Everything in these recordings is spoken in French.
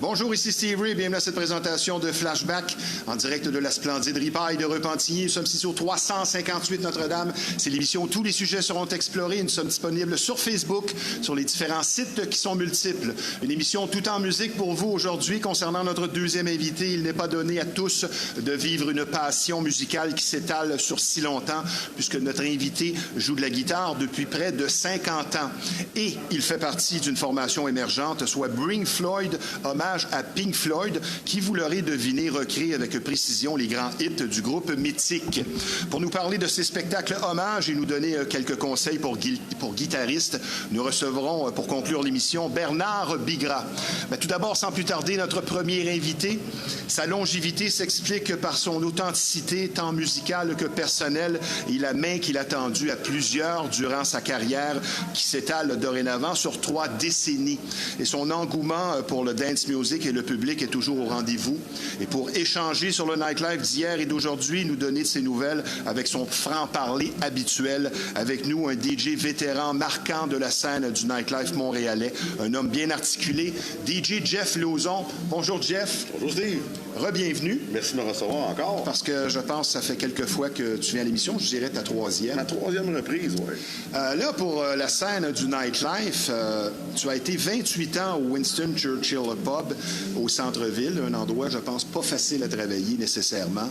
Bonjour, ici Steve Ray. Bienvenue à cette présentation de Flashback en direct de la splendide Ripaille de Repentigny. Nous sommes ici au 358 Notre-Dame. C'est l'émission où tous les sujets seront explorés. Nous sommes disponibles sur Facebook, sur les différents sites qui sont multiples. Une émission tout en musique pour vous aujourd'hui. Concernant notre deuxième invité, il n'est pas donné à tous de vivre une passion musicale qui s'étale sur si longtemps, puisque notre invité joue de la guitare depuis près de 50 ans. Et il fait partie d'une formation émergente, soit Bring Floyd, hommage à Pink Floyd, qui, vous l'aurez deviné, recrée avec précision les grands hits du groupe mythique. Pour nous parler de ces spectacles hommages et nous donner quelques conseils pour guitaristes, nous recevrons, pour conclure l'émission, Bernard Bigras. Mais tout d'abord, sans plus tarder, notre premier invité. Sa longévité s'explique par son authenticité, tant musicale que personnelle, et la main qu'il a tendue à plusieurs durant sa carrière, qui s'étale dorénavant sur 3 décennies. Et son engouement pour le dance music et le public est toujours au rendez-vous. Et pour échanger sur le nightlife d'hier et d'aujourd'hui, nous donner de ses nouvelles avec son franc-parler habituel. Avec nous, un DJ vétéran marquant de la scène du nightlife montréalais, un homme bien articulé, DJ Jeff Lauzon. Bonjour Jeff. Bonjour Steve. Re-bienvenue. Merci de me recevoir encore. Parce que je pense que ça fait quelques fois que tu viens à l'émission. Je dirais ta 3e. Ma 3e reprise, oui. Là, pour la scène du nightlife, tu as été 28 ans au Winston Churchill Pub au centre-ville, un endroit, je pense, pas facile à travailler nécessairement.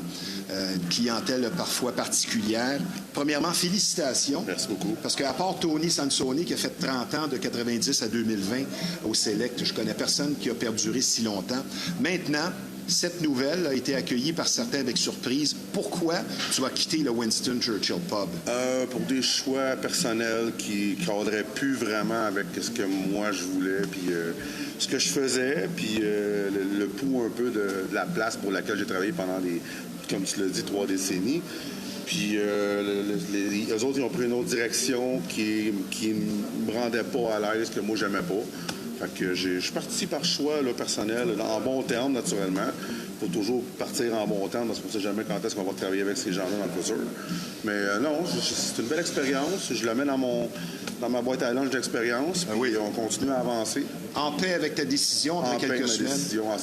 Une clientèle parfois particulière. Premièrement, félicitations. Merci beaucoup. Parce qu'à part Tony Sansoni, qui a fait 30 ans de 90 à 2020 au Select, je connais personne qui a perduré si longtemps. Maintenant, cette nouvelle a été accueillie par certains avec surprise. Pourquoi tu as quitté le Winston Churchill Pub? Pour des choix personnels qui ne cadraient plus vraiment avec ce que moi je voulais, puis ce que je faisais, puis le pouls un peu de la place pour laquelle j'ai travaillé pendant comme tu l'as dit, 3 décennies. Puis eux autres, ils ont pris une autre direction qui me rendait pas à l'aise, que moi j'aimais pas. Fait que je suis parti par choix là, personnel, en bon terme, naturellement. Il faut toujours partir en bon terme parce qu'on ne sait jamais quand est-ce qu'on va travailler avec ces gens-là dans le futur. Mais non, c'est une belle expérience. Je la mets dans ma boîte à lunch d'expérience. Puis oui, on continue à avancer. En paix avec ta décision après quelques semaines? En paix avec ma décision à 100%.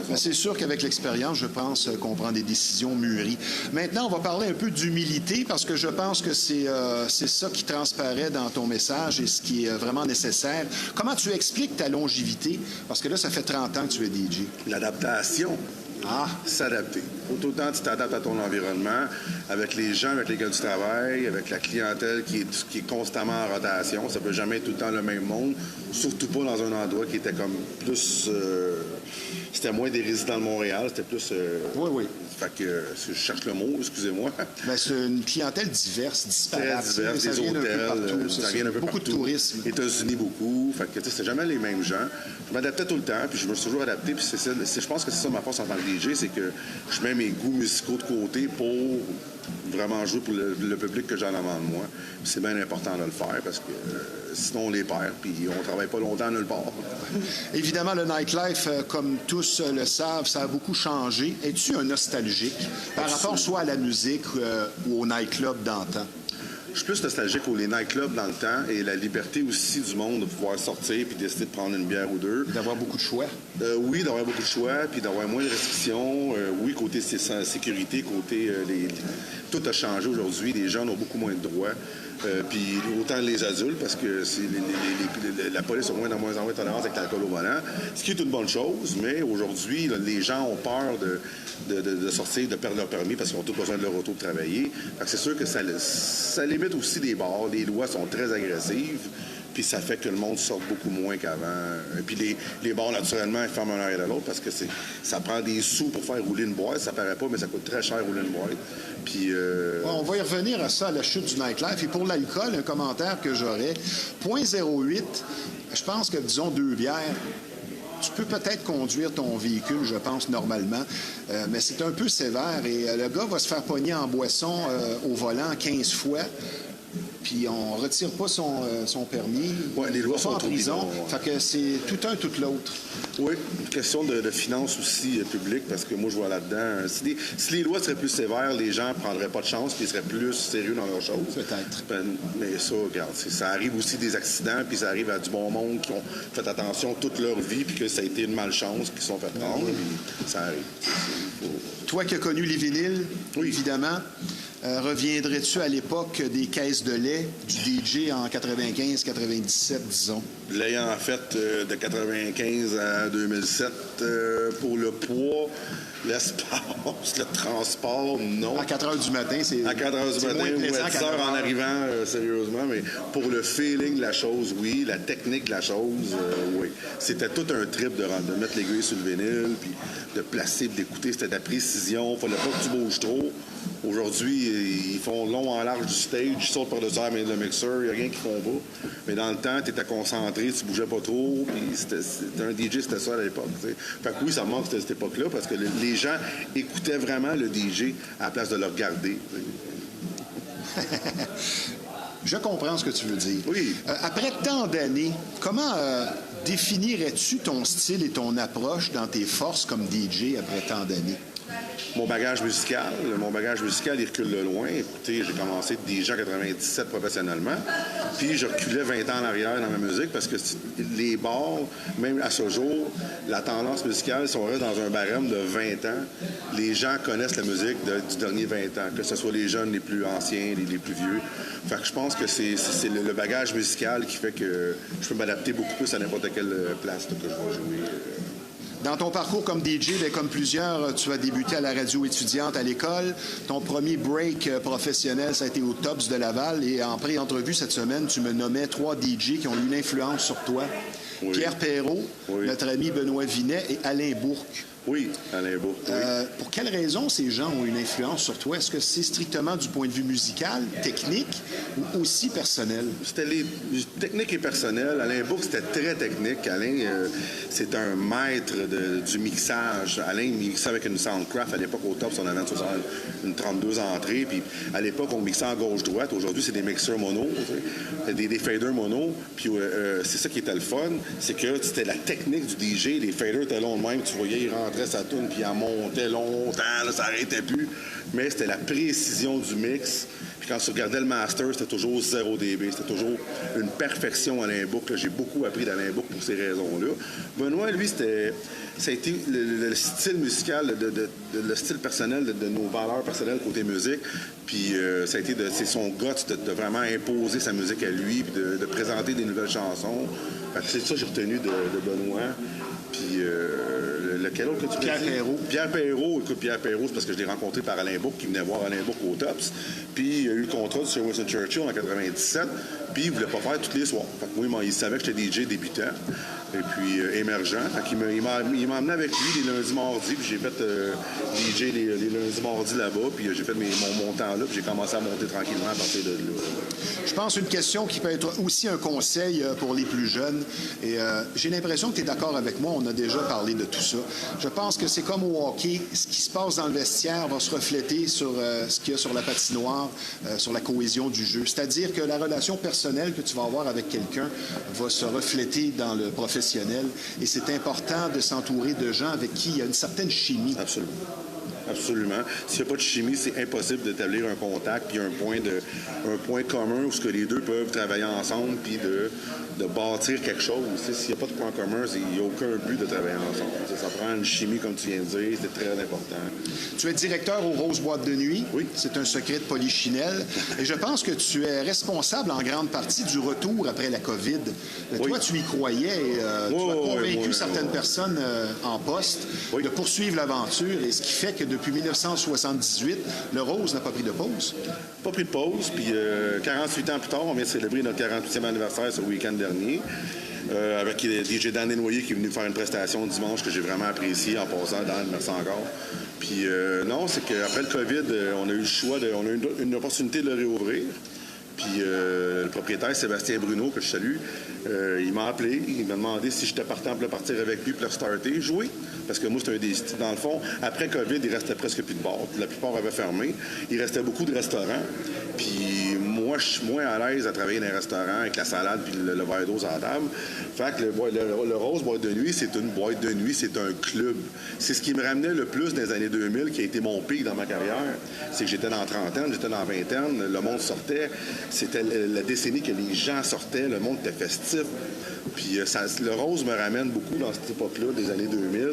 Mais c'est sûr qu'avec l'expérience, je pense qu'on prend des décisions mûries. Maintenant, on va parler un peu d'humilité parce que je pense que c'est ça qui transparaît dans ton message et ce qui est vraiment nécessaire. Comment tu expliques ta longévité? Parce que là, ça fait 30 ans que tu es DJ. L'adaptation. S'adapter. Autant tu t'adaptes à ton environnement, avec les gens avec lesquels tu travailles, avec la clientèle qui est constamment en rotation. Ça peut jamais être tout le temps le même monde, surtout pas dans un endroit qui était comme plus... c'était moins des résidents de Montréal, c'était plus... Oui. Fait que je cherche le mot, excusez-moi. Bien, c'est une clientèle diverse, disparate. Très diverse, des hôtels, ça vient un peu beaucoup partout. De tourisme. États-Unis, beaucoup. Fait que c'était jamais les mêmes gens. Je m'adaptais tout le temps, puis je me suis toujours adapté. Puis je pense que c'est ça ma force en tant que DJ, c'est que je mets mes goûts musicaux de côté pour vraiment jouer pour le public que j'en demande de moi. Puis c'est bien important de le faire parce que sinon on les perd, puis on travaille pas longtemps nulle part. Évidemment, le nightlife, comme tous le savent, ça a beaucoup changé. Es-tu un nostalgique par rapport soit à la musique ou au nightclub d'antan? Je suis plus nostalgique aux nightclubs dans le temps et la liberté aussi du monde de pouvoir sortir puis décider de prendre une bière ou deux. D'avoir beaucoup de choix. Oui, d'avoir beaucoup de choix puis d'avoir moins de restrictions. Oui, côté sécurité, côté... tout a changé aujourd'hui. Les gens ont beaucoup moins de droits. Puis autant les adultes, parce que la police a moins en moins tolérance avec l'alcool au volant, ce qui est une bonne chose, mais aujourd'hui, les gens ont peur de sortir, de perdre leur permis parce qu'ils ont tous besoin de leur auto de travailler. Fait que c'est sûr que ça limite aussi les bars. Les lois sont très agressives. Puis ça fait que le monde sort beaucoup moins qu'avant. Puis les bars, naturellement, ils ferment un arrêt de l'autre parce que ça prend des sous pour faire rouler une boîte. Ça paraît pas, mais ça coûte très cher rouler une boîte. Puis... On va y revenir à ça, à la chute du nightlife. Et pour l'alcool, un commentaire que j'aurais. 0.08, je pense que, disons, 2 bières, tu peux peut-être conduire ton véhicule, je pense, normalement, mais c'est un peu sévère. Et le gars va se faire pogner en boisson au volant 15 fois. puis on retire pas son permis. Ouais, les lois pas sont en trop prison. bidons, ouais. Fait que c'est tout un, tout l'autre. Oui, une question de finances aussi publiques, parce que moi, je vois là-dedans. Si les lois seraient plus sévères, les gens ne prendraient pas de chance puis ils seraient plus sérieux dans leurs choses. Peut-être. Mais ça, regarde, ça arrive aussi des accidents, puis ça arrive à du bon monde qui ont fait attention toute leur vie, puis que ça a été une malchance qu'ils sont fait prendre, puis ça arrive. Toi qui as connu les vinyles, Oui. évidemment, reviendrais-tu à l'époque des caisses de lait du DJ en 95-97, disons? L'ayant fait de 95 à 2007, pour le poids, l'espace, le transport, non. À 4 heures du matin, c'est À 4 heures du c'est matin moins ou plaisant à 10 qu'à heures 9 en heures. arrivant, sérieusement, mais pour le feeling de la chose, oui. La technique de la chose, oui. C'était tout un trip de mettre l'aiguille sur le vinyle, puis de placer, puis d'écouter. C'était de la précision. Il fallait pas que tu bouges trop. Aujourd'hui, ils font long en large du stage, ils sautent par-dessus le mixeur, il n'y a rien qu'ils font pas. Mais dans le temps, tu étais concentré, tu bougeais pas trop, puis c'était un DJ, c'était ça à l'époque. T'sais. Fait que oui, ça me manque cette époque-là, parce que les gens écoutaient vraiment le DJ à la place de le regarder. Je comprends ce que tu veux dire. Oui. Après tant d'années, comment définirais-tu ton style et ton approche dans tes forces comme DJ après tant d'années? Mon bagage musical, il recule de loin. Écoutez, j'ai commencé déjà en 97 professionnellement, puis je reculais 20 ans en arrière dans ma musique parce que les bars, même à ce jour, la tendance musicale, si on reste dans un barème de 20 ans, les gens connaissent la musique du dernier 20 ans, que ce soit les jeunes, les plus anciens, les plus vieux. Fait que je pense que c'est le bagage musical qui fait que je peux m'adapter beaucoup plus à n'importe quelle place que je vais jouer. Dans ton parcours comme DJ, bien, comme plusieurs, tu as débuté à la radio étudiante à l'école. Ton premier break professionnel, ça a été au Tops de Laval. Et en pré-entrevue cette semaine, tu me nommais 3 DJ qui ont eu une influence sur toi. Oui. Pierre Perrault, Oui. notre ami Benoît Vinet et Alain Bourque. Oui, Alain Bourque, oui. Pour quelles raisons ces gens ont une influence sur toi? Est-ce que c'est strictement du point de vue musical, technique ou aussi personnel? C'était technique et personnel. Alain Bourque, c'était très technique. Alain, c'est un maître du mixage. Alain mixait avec une Soundcraft. À l'époque, au top, on avait une 32 entrées. Puis à l'époque, on mixait en gauche-droite. Aujourd'hui, c'est des mixeurs mono, des faders mono. Puis c'est ça qui était le fun. C'est que c'était la technique du DJ. Les faders étaient longs de même. Tu voyais, ils rentraient sa toune, puis elle montait longtemps. Là, ça n'arrêtait plus. Mais c'était la précision du mix. Puis quand tu regardais le master, c'était toujours 0 dB. C'était toujours une perfection à Alain Bourque. J'ai beaucoup appris d'Alain Bourque pour ces raisons-là. Benoît, lui, ça a été le style musical, le style personnel de nos valeurs personnelles côté musique. Puis ça a été c'est son guts de vraiment imposer sa musique à lui, puis de présenter des nouvelles chansons. Fait que c'est ça que j'ai retenu de Benoît. Puis lequel autre que tu Pierre Perrault. Pierre Perrault. Écoute, Pierre Perrault, c'est parce que je l'ai rencontré par Alain Bourque, qui venait voir Alain Bourque au Tops. Puis il a eu le contrat de Sir Winston Churchill en 97. Puis il voulait pas faire tous les soirs. Fait que moi, il savait que j'étais DJ débutant. Et puis émergent. Fait qu'il il m'a emmené avec lui les lundis, mardis. Puis j'ai fait DJ les lundis, mardis là-bas. Puis j'ai fait mon temps là. Puis j'ai commencé à monter tranquillement à partir de là. Je pense une question qui peut être aussi un conseil pour les plus jeunes. Et j'ai l'impression que tu es d'accord avec moi. On a déjà parlé de tout ça. Je pense que c'est comme au hockey. Ce qui se passe dans le vestiaire va se refléter sur ce qu'il y a sur la patinoire, sur la cohésion du jeu. C'est-à-dire que la relation personnelle que tu vas avoir avec quelqu'un va se refléter dans le professionnel. Et c'est important de s'entourer de gens avec qui il y a une certaine chimie. Absolument. Absolument. S'il n'y a pas de chimie, c'est impossible d'établir un contact puis un point commun où ce que les deux peuvent travailler ensemble puis de bâtir quelque chose. S'il n'y a pas de point commun, il n'y a aucun but de travailler ensemble. Ça prend une chimie, comme tu viens de dire, c'est très important. Tu es directeur au Rose Boîte de nuit. Oui. C'est un secret de Polichinelle. Et je pense que tu es responsable en grande partie du retour après la COVID. Oui. Toi, tu y croyais et tu as convaincu certaines personnes en poste de poursuivre l'aventure. Et ce qui fait que depuis 1978, le Rose n'a pas pris de pause. Pas pris de pause. Puis 48 ans plus tard, on vient de célébrer notre 48e anniversaire ce week-end dernier. Avec DJ Dan Desnoyers qui est venu faire une prestation dimanche que j'ai vraiment appréciée en passant. Dan, merci encore. Puis non, c'est qu'après le COVID, on a eu le choix, on a eu une opportunité de le réouvrir. Puis le propriétaire, Sébastien Bruno, que je salue, Il m'a appelé, il m'a demandé si j'étais partant pour le partir avec lui, pour le starter, jouer. Parce que moi, c'est un des... Dans le fond, après COVID, il restait presque plus de bars. La plupart avaient fermé. Il restait beaucoup de restaurants. Puis moi, je suis moins à l'aise à travailler dans un restaurant avec la salade puis le verre d'eau sur la table. Fait que le Rose Boîte de nuit, c'est une boîte de nuit, c'est un club. C'est ce qui me ramenait le plus dans les années 2000, qui a été mon pic dans ma carrière. C'est que j'étais dans la trentaine, j'étais dans la vingtaine, le monde sortait. C'était la décennie que les gens sortaient, le monde était festif. Puis le Rose me ramène beaucoup dans cette époque-là, des années 2000.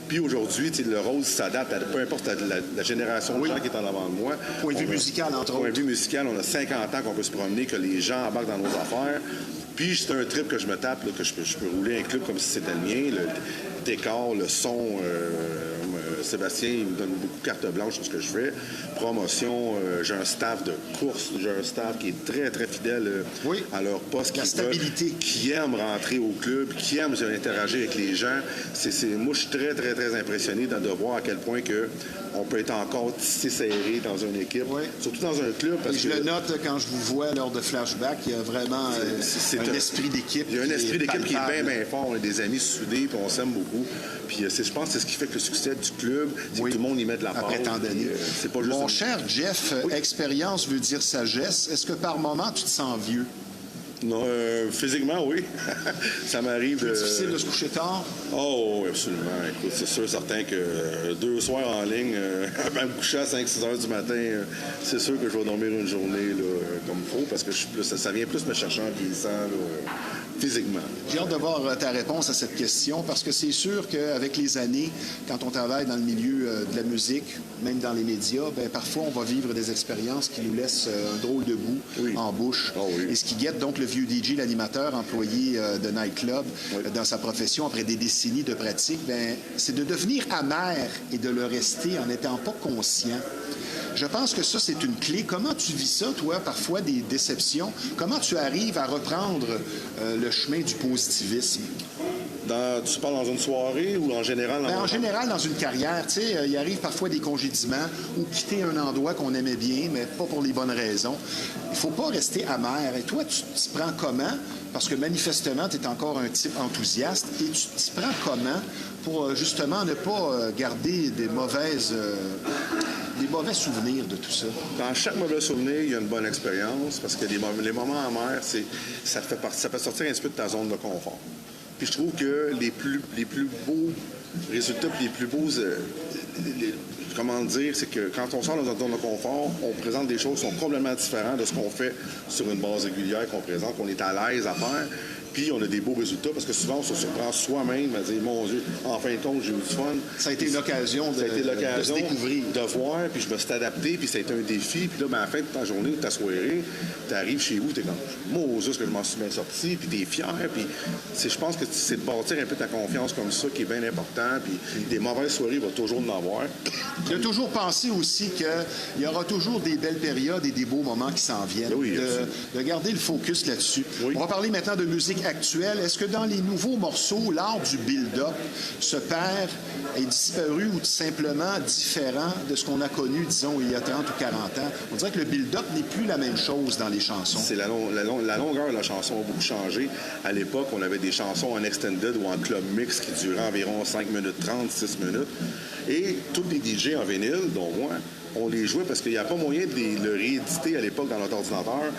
Puis aujourd'hui, le Rose s'adapte à peu importe la génération de gens qui est en avant de moi. Point de vue musical, entre autres. Point de vue musical, on a 50 ans qu'on peut se promener, que les gens embarquent dans nos affaires. Puis c'est un trip que je me tape, là, que je peux rouler un club comme si c'était le mien. Le décor, le son, Sébastien, il me donne beaucoup de carte blanche sur ce que je fais. Promotion, j'ai un staff de course, j'ai un staff qui est très, très fidèle à leur poste. La stabilité. Qui aime rentrer au club, qui aime interagir avec les gens. Moi, je suis très, très, très impressionné de voir à quel point on peut être encore tissé serré dans une équipe, surtout dans un club. Parce je le note quand je vous vois lors de flashback, il y a vraiment un esprit d'équipe. Il y a un esprit d'équipe qui est bien, bien fort. On a des amis soudés, puis on s'aime beaucoup. Puis je pense que c'est ce qui fait que le succès du club, c'est que tout le monde y met de la part. Après tant d'années. C'est pas juste Mon cher Jeff, expérience veut dire sagesse. Est-ce que par moment, tu te sens vieux? Non, physiquement, oui. Ça m'arrive. C'est difficile de se coucher tard? Oh, oui, absolument. Écoute, c'est sûr, certain que 2 soirs en ligne, à me coucher à 5-6 heures du matin, c'est sûr que je vais dormir une journée là, comme il faut, parce que ça vient plus me chercher en vieillissant, là, physiquement. J'ai hâte de voir ta réponse à cette question, parce que c'est sûr qu'avec les années, quand on travaille dans le milieu de la musique, même dans les médias, bien, parfois on va vivre des expériences qui nous laissent un drôle de goût en bouche. Oh, oui. Et ce qui guette donc le vieux DJ, l'animateur, employé de nightclub dans sa profession après des décennies de pratique, bien, c'est de devenir amer et de le rester en n'étant pas conscient. Je pense que ça, c'est une clé. Comment tu vis ça, toi, parfois des déceptions? Comment tu arrives à reprendre le chemin du positivisme? Tu parles dans une soirée ou en général? En général, dans une carrière, tu sais, il arrive parfois des congédiements ou quitter un endroit qu'on aimait bien, mais pas pour les bonnes raisons. Il ne faut pas rester amer. Et toi, tu t'y prends comment? Parce que manifestement, tu es encore un type enthousiaste. Et tu t'y prends comment pour justement ne pas garder des mauvais souvenirs de tout ça? Dans chaque mauvais souvenir, il y a une bonne expérience parce que les moments amers, ça fait sortir un petit peu de ta zone de confort. Puis je trouve que les plus beaux résultats, puis les plus beaux... comment dire, c'est que quand on sort dans notre zone de confort, on présente des choses qui sont complètement différentes de ce qu'on fait sur une base régulière qu'on présente, qu'on est à l'aise à faire. Puis on a des beaux résultats parce que souvent on se surprend soi-même à dire mon Dieu, en fin de compte, j'ai eu du fun. Ça a été l'occasion de se découvrir. De voir, puis je me suis adapté, puis ça a été un défi. Puis là, ben, à la fin de ta journée ou de ta soirée, tu arrives chez vous, tu es comme moi, juste que je m'en suis bien sorti, puis tu es fier. Puis je pense que c'est de bâtir un peu ta confiance comme ça qui est bien important. Puis des mauvaises soirées, il va toujours en avoir. Il a toujours pensé aussi qu'il y aura toujours des belles périodes et des beaux moments qui s'en viennent. Oui, de garder le focus là-dessus. Oui. On va parler maintenant de musique actuelle. Est-ce que dans les nouveaux morceaux, l'art du build-up se perd, est disparu ou tout simplement différent de ce qu'on a connu, disons, il y a 30 ou 40 ans? On dirait que le build-up n'est plus la même chose dans les chansons. C'est la longueur de la chanson a beaucoup changé. À l'époque, on avait des chansons en extended ou en club mix qui duraient environ 5 minutes 30, 6 minutes. Et tous les DJ en vinyle, dont moi, on les jouait parce qu'il n'y a pas moyen de le rééditer à l'époque dans notre ordinateur,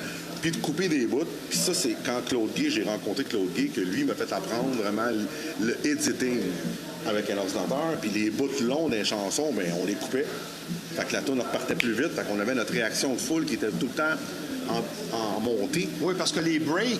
puis de couper des bouts. Puis ça, c'est quand Claude Guay, j'ai rencontré Claude Guay, que lui m'a fait apprendre vraiment le editing avec un ordinateur. Puis les bouts longs des chansons, bien, on les coupait. Fait que la tourne repartait plus vite. Fait qu'on avait notre réaction de foule qui était tout le temps en montée. Oui, parce que les breaks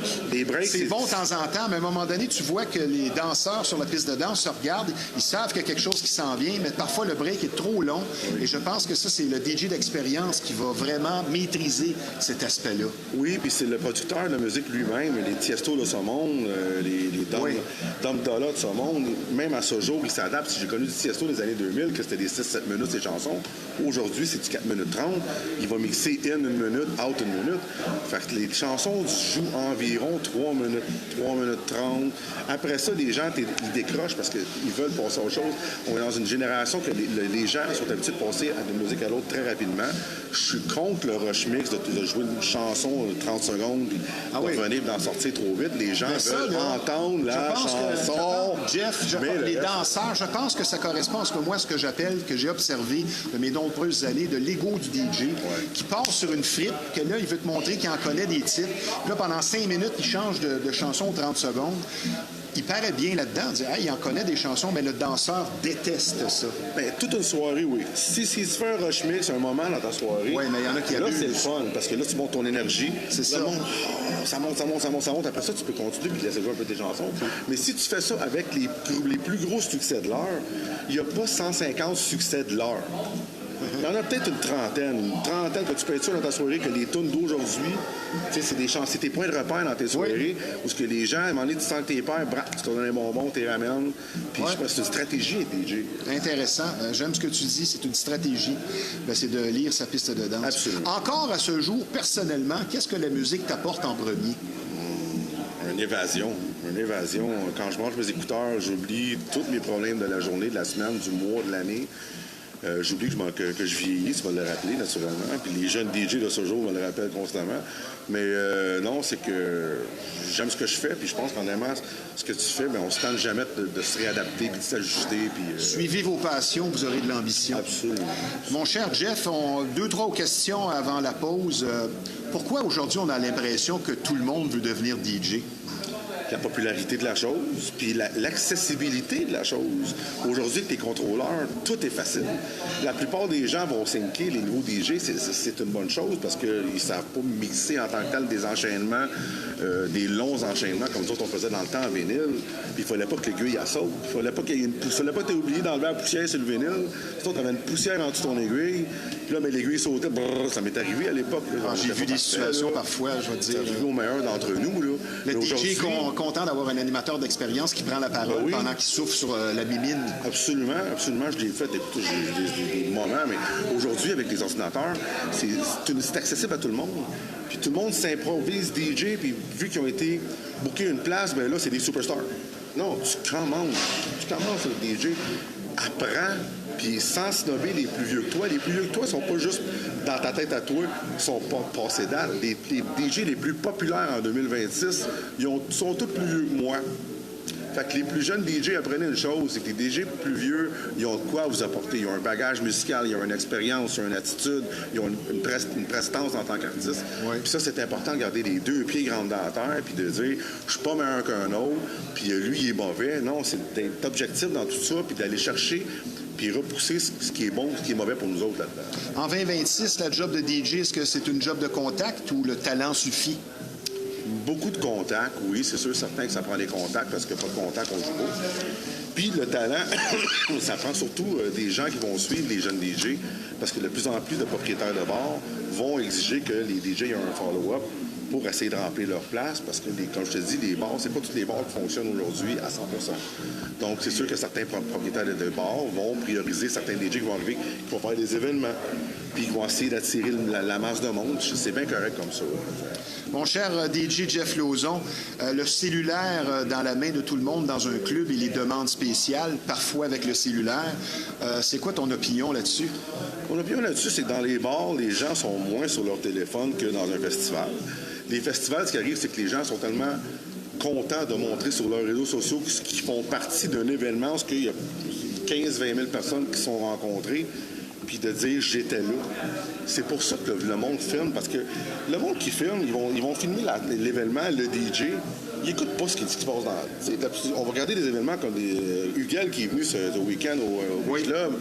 c'est bon de temps en temps, mais à un moment donné, tu vois que les danseurs sur la piste de danse se regardent, ils savent qu'il y a quelque chose qui s'en vient, mais parfois le break est trop long. Oui. Et je pense que ça, c'est le DJ d'expérience qui va vraiment maîtriser cet aspect-là. Oui, puis c'est le producteur de musique lui-même, les Tiesto de ce monde, les Dom Dolla de ce monde, même à ce jour, il s'adapte. Si j'ai connu du Tiesto des années 2000, que c'était des 6-7 minutes, ces chansons, aujourd'hui, c'est du 4 minutes 30. Il va mixer in 1 minute, out 1 minute. Fait que les chansons jouent environ 3 minutes, 3 minutes 30. Après ça, les gens, ils décrochent parce qu'ils veulent passer à autre chose. On est dans une génération que les gens sont habitués de passer d'une musique à l'autre très rapidement. Je suis contre le rush mix de jouer une chanson 30 secondes puis de revenir d'en sortir trop vite. Les gens veulent entendre la chanson. Les danseurs, je pense que ça correspond à ce que moi, ce que j'appelle, que j'ai observé de mes nombreuses années, de l'ego du DJ, qui passe sur une fripe, que là, il veut te montrer qu'il en connaît des titres. Puis là, pendant 5 minutes, il change de chanson 30 secondes. Il paraît bien là-dedans, il en connaît des chansons, mais le danseur déteste ça. Bien, toute une soirée, oui. Si tu fais un rush mix, un moment dans ta soirée, mais il y en a qui abusent. Là, c'est le fun, parce que là, tu montes ton énergie. C'est ça. Ça monte. Après ça, tu peux continuer puis laisser jouer un peu tes chansons. Mais si tu fais ça avec les plus gros succès de l'heure, il n'y a pas 150 succès de l'heure. Il y en a peut-être une trentaine que tu peux être sûr dans ta soirée que les tunes d'aujourd'hui, c'est tes points de repère dans tes soirées, où ce que les gens, à un moment donné, tu sens que tes pères, tu te donnes un bonbon, tu les ramènes. Puis je pense que c'est une stratégie, DJ. Intéressant. J'aime ce que tu dis, c'est une stratégie. C'est de lire sa piste de danse. Absolument. Encore à ce jour, personnellement, qu'est-ce que la musique t'apporte en premier? Une évasion. Quand je mange mes écouteurs, j'oublie tous mes problèmes de la journée, de la semaine, du mois, de l'année. J'oublie que je vieillis, tu vas le rappeler naturellement. Puis les jeunes DJ de ce jour me le rappellent constamment. Mais non, c'est que j'aime ce que je fais. Puis je pense qu'en aimant ce que tu fais, bien, on se tente jamais de se réadapter puis de s'ajuster. Suivez vos passions, vous aurez de l'ambition. Absolument. Mon cher Jeff, 2-3 questions avant la pause. Pourquoi aujourd'hui on a l'impression que tout le monde veut devenir DJ? La popularité de la chose, puis l'accessibilité de la chose. Aujourd'hui, avec tes contrôleurs, tout est facile. La plupart des gens vont syncer les nouveaux DJ, c'est une bonne chose parce qu'ils ne savent pas mixer en tant que tel des enchaînements, des longs enchaînements comme nous autres on faisait dans le temps en vinyle. Puis il ne fallait pas que l'aiguille saute. Il ne fallait pas que tu aies oublié d'enlever la poussière sur le vinyle. Sinon, tu avais une poussière en dessous de ton aiguille. Puis là, l'aiguille sautait. Brrr, ça m'est arrivé à l'époque. J'ai vu des situations parfois, je vais te dire. C'est arrivé au meilleur d'entre nous. Là. Le DJ est content d'avoir un animateur d'expérience qui prend la parole pendant qu'il souffle sur la mimine. Absolument. Je l'ai fait. Écoute, j'ai des moments, mais aujourd'hui, avec les ordinateurs, c'est accessible à tout le monde. Puis tout le monde s'improvise DJ, puis vu qu'ils ont été bookés une place, bien là, c'est des superstars. Non, tu commences le DJ. Apprends, puis sans snobber les plus vieux que toi. Les plus vieux que toi sont pas juste dans ta tête à toi, ils sont pas passés date. Les DJ les plus populaires en 2026, sont tous plus vieux que moi. Fait que les plus jeunes DJ apprenaient une chose, c'est que les DJ plus vieux, ils ont de quoi vous apporter. Ils ont un bagage musical, ils ont une expérience, ils ont une attitude, ils ont une prestance en tant qu'artiste. Puis ça, c'est important de garder les 2 pieds grands dans la terre, puis de dire, je suis pas meilleur qu'un autre, puis lui, il est mauvais. Non, c'est d'être objectif dans tout ça, puis d'aller chercher puis repousser ce qui est bon, ce qui est mauvais pour nous autres là-dedans. En 2026, la job de DJ, est-ce que c'est une job de contact ou le talent suffit? Beaucoup de contacts, oui, c'est sûr, certain que ça prend des contacts, parce que pas de contact, on joue pas. Puis le talent, ça prend surtout des gens qui vont suivre les jeunes DJ, parce que de plus en plus de propriétaires de bars vont exiger que les DJ aient un follow-up pour essayer de remplir leur place, parce que, comme je te dis, les bars, c'est pas tous les bars qui fonctionnent aujourd'hui à 100%. Donc, c'est sûr que certains propriétaires de bars vont prioriser certains DJ qui vont arriver, qui vont faire des événements, puis ils vont essayer d'attirer la masse de monde. C'est bien correct comme ça. Mon cher DJ Jeff Lauzon, le cellulaire dans la main de tout le monde dans un club et les demandes spéciales, parfois avec le cellulaire, c'est quoi ton opinion là-dessus? Mon opinion là-dessus, c'est que dans les bars, les gens sont moins sur leur téléphone que dans un festival. Les festivals, ce qui arrive, c'est que les gens sont tellement contents de montrer sur leurs réseaux sociaux qu'ils font partie d'un événement où il y a 15-20 000 personnes qui sont rencontrées, puis de dire « j'étais là ». C'est pour ça que le monde filme, parce que le monde qui filme, ils vont filmer l'événement, le DJ, ils n'écoutent pas ce qui se passe dans... On va regarder des événements comme Huguel qui est venu ce week-end au club.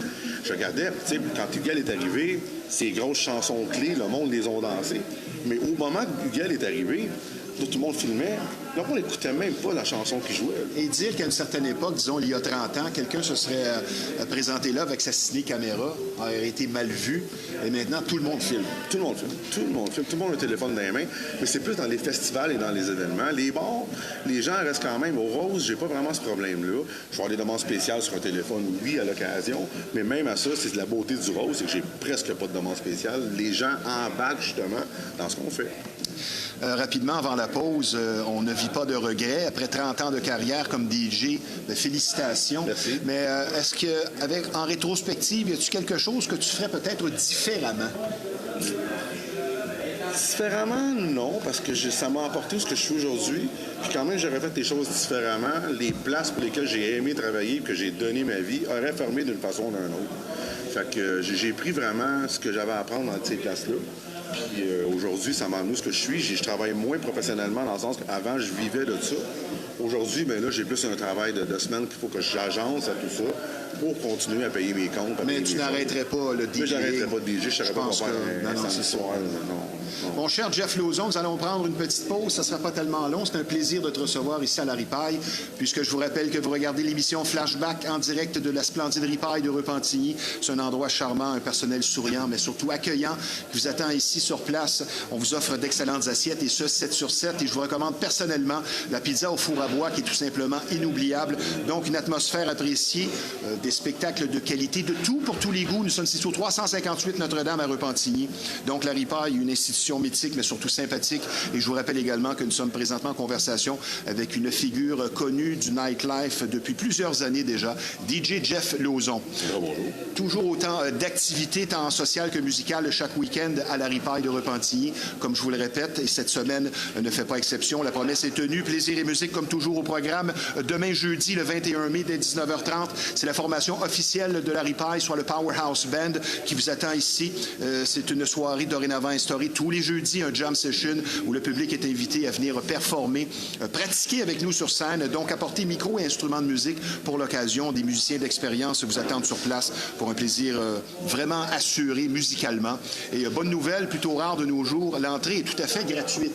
Je regardais, quand Huguel est arrivé, ces grosses chansons clés, le monde les a dansées. Mais au moment que Huguel est arrivé, Là, tout le monde filmait. Donc, on n'écoutait même pas la chanson qui jouait. Et dire qu'à une certaine époque, disons il y a 30 ans, quelqu'un se serait présenté là avec sa ciné-caméra, aurait été mal vu, et maintenant tout le monde filme. Tout le monde filme. Tout le monde filme. Tout le monde a le téléphone dans les mains. Mais c'est plus dans les festivals et dans les événements. Les bars, les gens restent quand même. Au Rose, j'ai pas vraiment ce problème-là. Je vais avoir des demandes spéciales sur un téléphone, oui, à l'occasion. Mais même à ça, c'est la beauté du Rose, c'est que j'ai presque pas de demande spéciale. Les gens embarquent justement dans ce qu'on fait. Rapidement, avant la pause, on ne vit pas de regrets. Après 30 ans de carrière comme DJ, félicitations. Merci. Mais est-ce en rétrospective, y a-t-il quelque chose que tu ferais peut-être différemment? Différemment, non, parce que ça m'a apporté ce que je suis aujourd'hui. Puis quand même, j'aurais fait des choses différemment. Les places pour lesquelles j'ai aimé travailler, que j'ai donné ma vie, auraient fermé d'une façon ou d'une autre. Fait que j'ai pris vraiment ce que j'avais à apprendre dans ces places-là. Puis aujourd'hui, ça m'a amené ce que je suis. Je travaille moins professionnellement dans le sens qu'avant, je vivais de ça. Aujourd'hui, bien là, j'ai plus un travail de semaine qu'il faut que j'agence à tout ça pour continuer à payer mes comptes. Mais tu n'arrêterais pas le DJ. Mais j'arrêterais pas de DJ. Je ne saurais pas quoi faire non, c'est ça. Mon cher Jeff Lauzon, nous allons prendre une petite pause. Ça ne sera pas tellement long. C'est un plaisir de te recevoir ici à la Ripaille, puisque je vous rappelle que vous regardez l'émission Flashback en direct de la splendide Ripaille de Repentigny. C'est un endroit charmant, un personnel souriant, mais surtout accueillant qui vous attend ici sur place. On vous offre d'excellentes assiettes, et ce, 7 sur 7. Et je vous recommande personnellement la pizza au four à bois, qui est tout simplement inoubliable. Donc, une atmosphère appréciée, des spectacles de qualité, de tout pour tous les goûts. Nous sommes ici au 358 Notre-Dame à Repentigny. Donc, la Ripaille, une institution mythique, mais surtout sympathique. Et je vous rappelle également que nous sommes présentement en conversation avec une figure connue du nightlife depuis plusieurs années déjà, DJ Jeff Lauzon. Bonjour. Toujours autant d'activités, tant sociales que musicales, chaque week-end à la Ripaille de Repentigny, comme je vous le répète. Et cette semaine ne fait pas exception. La promesse est tenue. Plaisir et musique, comme toujours, au programme. Demain, jeudi, le 21 mai, dès 19h30, c'est la formation officielle de la Ripaille, soit le Powerhouse Band, qui vous attend ici. C'est une soirée dorénavant instaurée tous les jeudis, un jam session où le public est invité à venir performer, pratiquer avec nous sur scène, donc apporter micro et instruments de musique pour l'occasion. Des musiciens d'expérience vous attendent sur place pour un plaisir vraiment assuré musicalement. Et bonne nouvelle, plutôt rare de nos jours, l'entrée est tout à fait gratuite.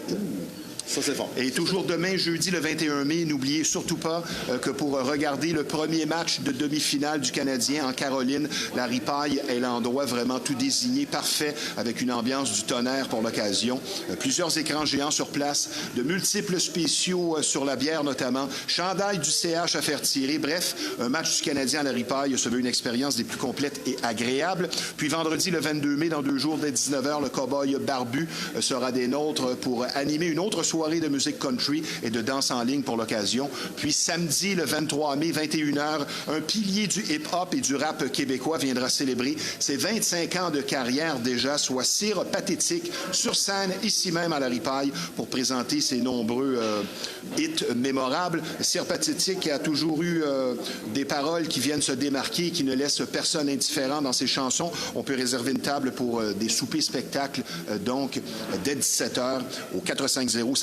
Ça, c'est fort. Et toujours demain, jeudi, le 21 mai, n'oubliez surtout pas que pour regarder le premier match de demi-finale du Canadien en Caroline, la Ripaille est l'endroit vraiment tout désigné, parfait, avec une ambiance du tonnerre pour l'occasion. Plusieurs écrans géants sur place, de multiples spéciaux sur la bière notamment, chandail du CH à faire tirer. Bref, un match du Canadien à la Ripaille se veut une expérience des plus complètes et agréables. Puis vendredi, le 22 mai, dans 2 jours, dès 19h, le Cowboy Barbu sera des nôtres pour animer une autre soirée de musique country et de danse en ligne pour l'occasion. Puis samedi, le 23 mai, 21h, un pilier du hip-hop et du rap québécois viendra célébrer ses 25 ans de carrière déjà, soit Cire Pathétique, sur scène, ici même à la Ripaille, pour présenter ses nombreux hits mémorables. Cire Pathétique a toujours eu des paroles qui viennent se démarquer, qui ne laissent personne indifférent dans ses chansons. On peut réserver une table pour des soupers-spectacles, donc, dès 17h au 450-581-8100.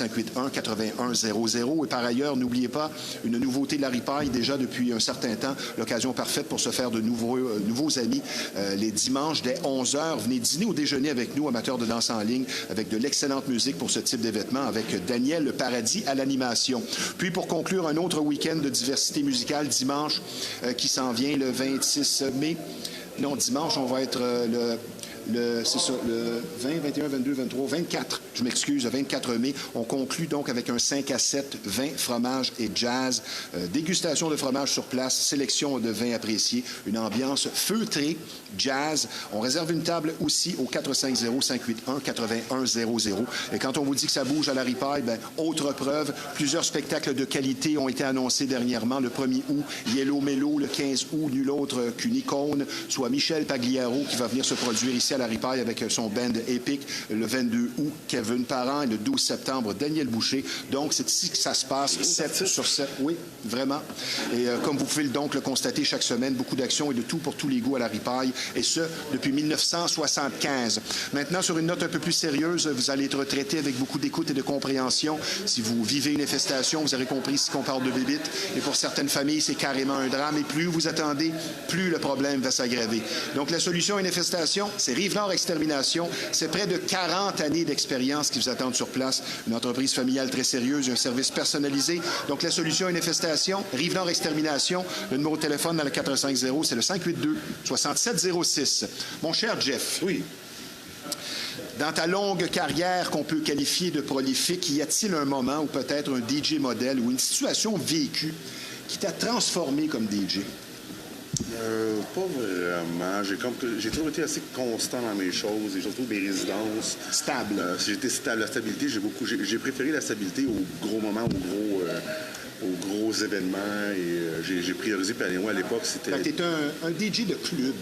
Et par ailleurs, n'oubliez pas, une nouveauté de la Ripaille, déjà depuis un certain temps, l'occasion parfaite pour se faire de nouveaux amis. Les dimanches, dès 11h, venez dîner ou déjeuner avec nous, amateurs de danse en ligne, avec de l'excellente musique pour ce type d'événement, avec Daniel Le Paradis à l'animation. Puis, pour conclure, un autre week-end de diversité musicale, dimanche, qui s'en vient le 26 mai. Non, dimanche, on va être c'est ça, le 20, 21, 22, 23, 24, je m'excuse, le 24 mai. On conclut donc avec un 5 à 7, vin, fromage et jazz. Dégustation de fromage sur place, sélection de vins appréciés, une ambiance feutrée, jazz. On réserve une table aussi au 450-581-8100. Et quand on vous dit que ça bouge à la Ripaille, bien, autre preuve, plusieurs spectacles de qualité ont été annoncés dernièrement. Le 1er août, Yellow Mellow, le 15 août, nul autre qu'une icône, soit Michel Pagliaro, qui va venir se produire ici à la Ripaille avec son band épique. Le 22 août, Kevin Parent, et le 12 septembre, Daniel Boucher. Donc, c'est ici que ça se passe, 7 sur 7. Oui, vraiment. Et comme vous pouvez donc le constater chaque semaine, beaucoup d'actions et de tout pour tous les goûts à la Ripaille, et ce, depuis 1975. Maintenant, sur une note un peu plus sérieuse, vous allez être traité avec beaucoup d'écoute et de compréhension. Si vous vivez une infestation, vous aurez compris ici qu'on parle de bébites. Et pour certaines familles, c'est carrément un drame. Et plus vous attendez, plus le problème va s'aggraver. Donc, la solution à une infestation, c'est Rive-Nord Extermination. C'est près de 40 années d'expérience d'expérience qui vous attendent sur place. Une entreprise familiale très sérieuse, un service personnalisé. Donc, la solution à une infestation, Rive-Nord Extermination. Le numéro de téléphone dans le 450, c'est le 582-6706. Mon cher Jeff. Oui. Dans ta longue carrière qu'on peut qualifier de prolifique, y a-t-il un moment ou peut-être un DJ modèle ou une situation vécue qui t'a transformé comme DJ? Pas vraiment. J'ai toujours été assez constant dans mes choses et surtout mes résidences. Stable. J'ai été stable. La stabilité, j'ai préféré la stabilité aux gros moments, aux gros événements. Et j'ai priorisé. Puis à l'époque, c'était... Tu étais un DJ de club,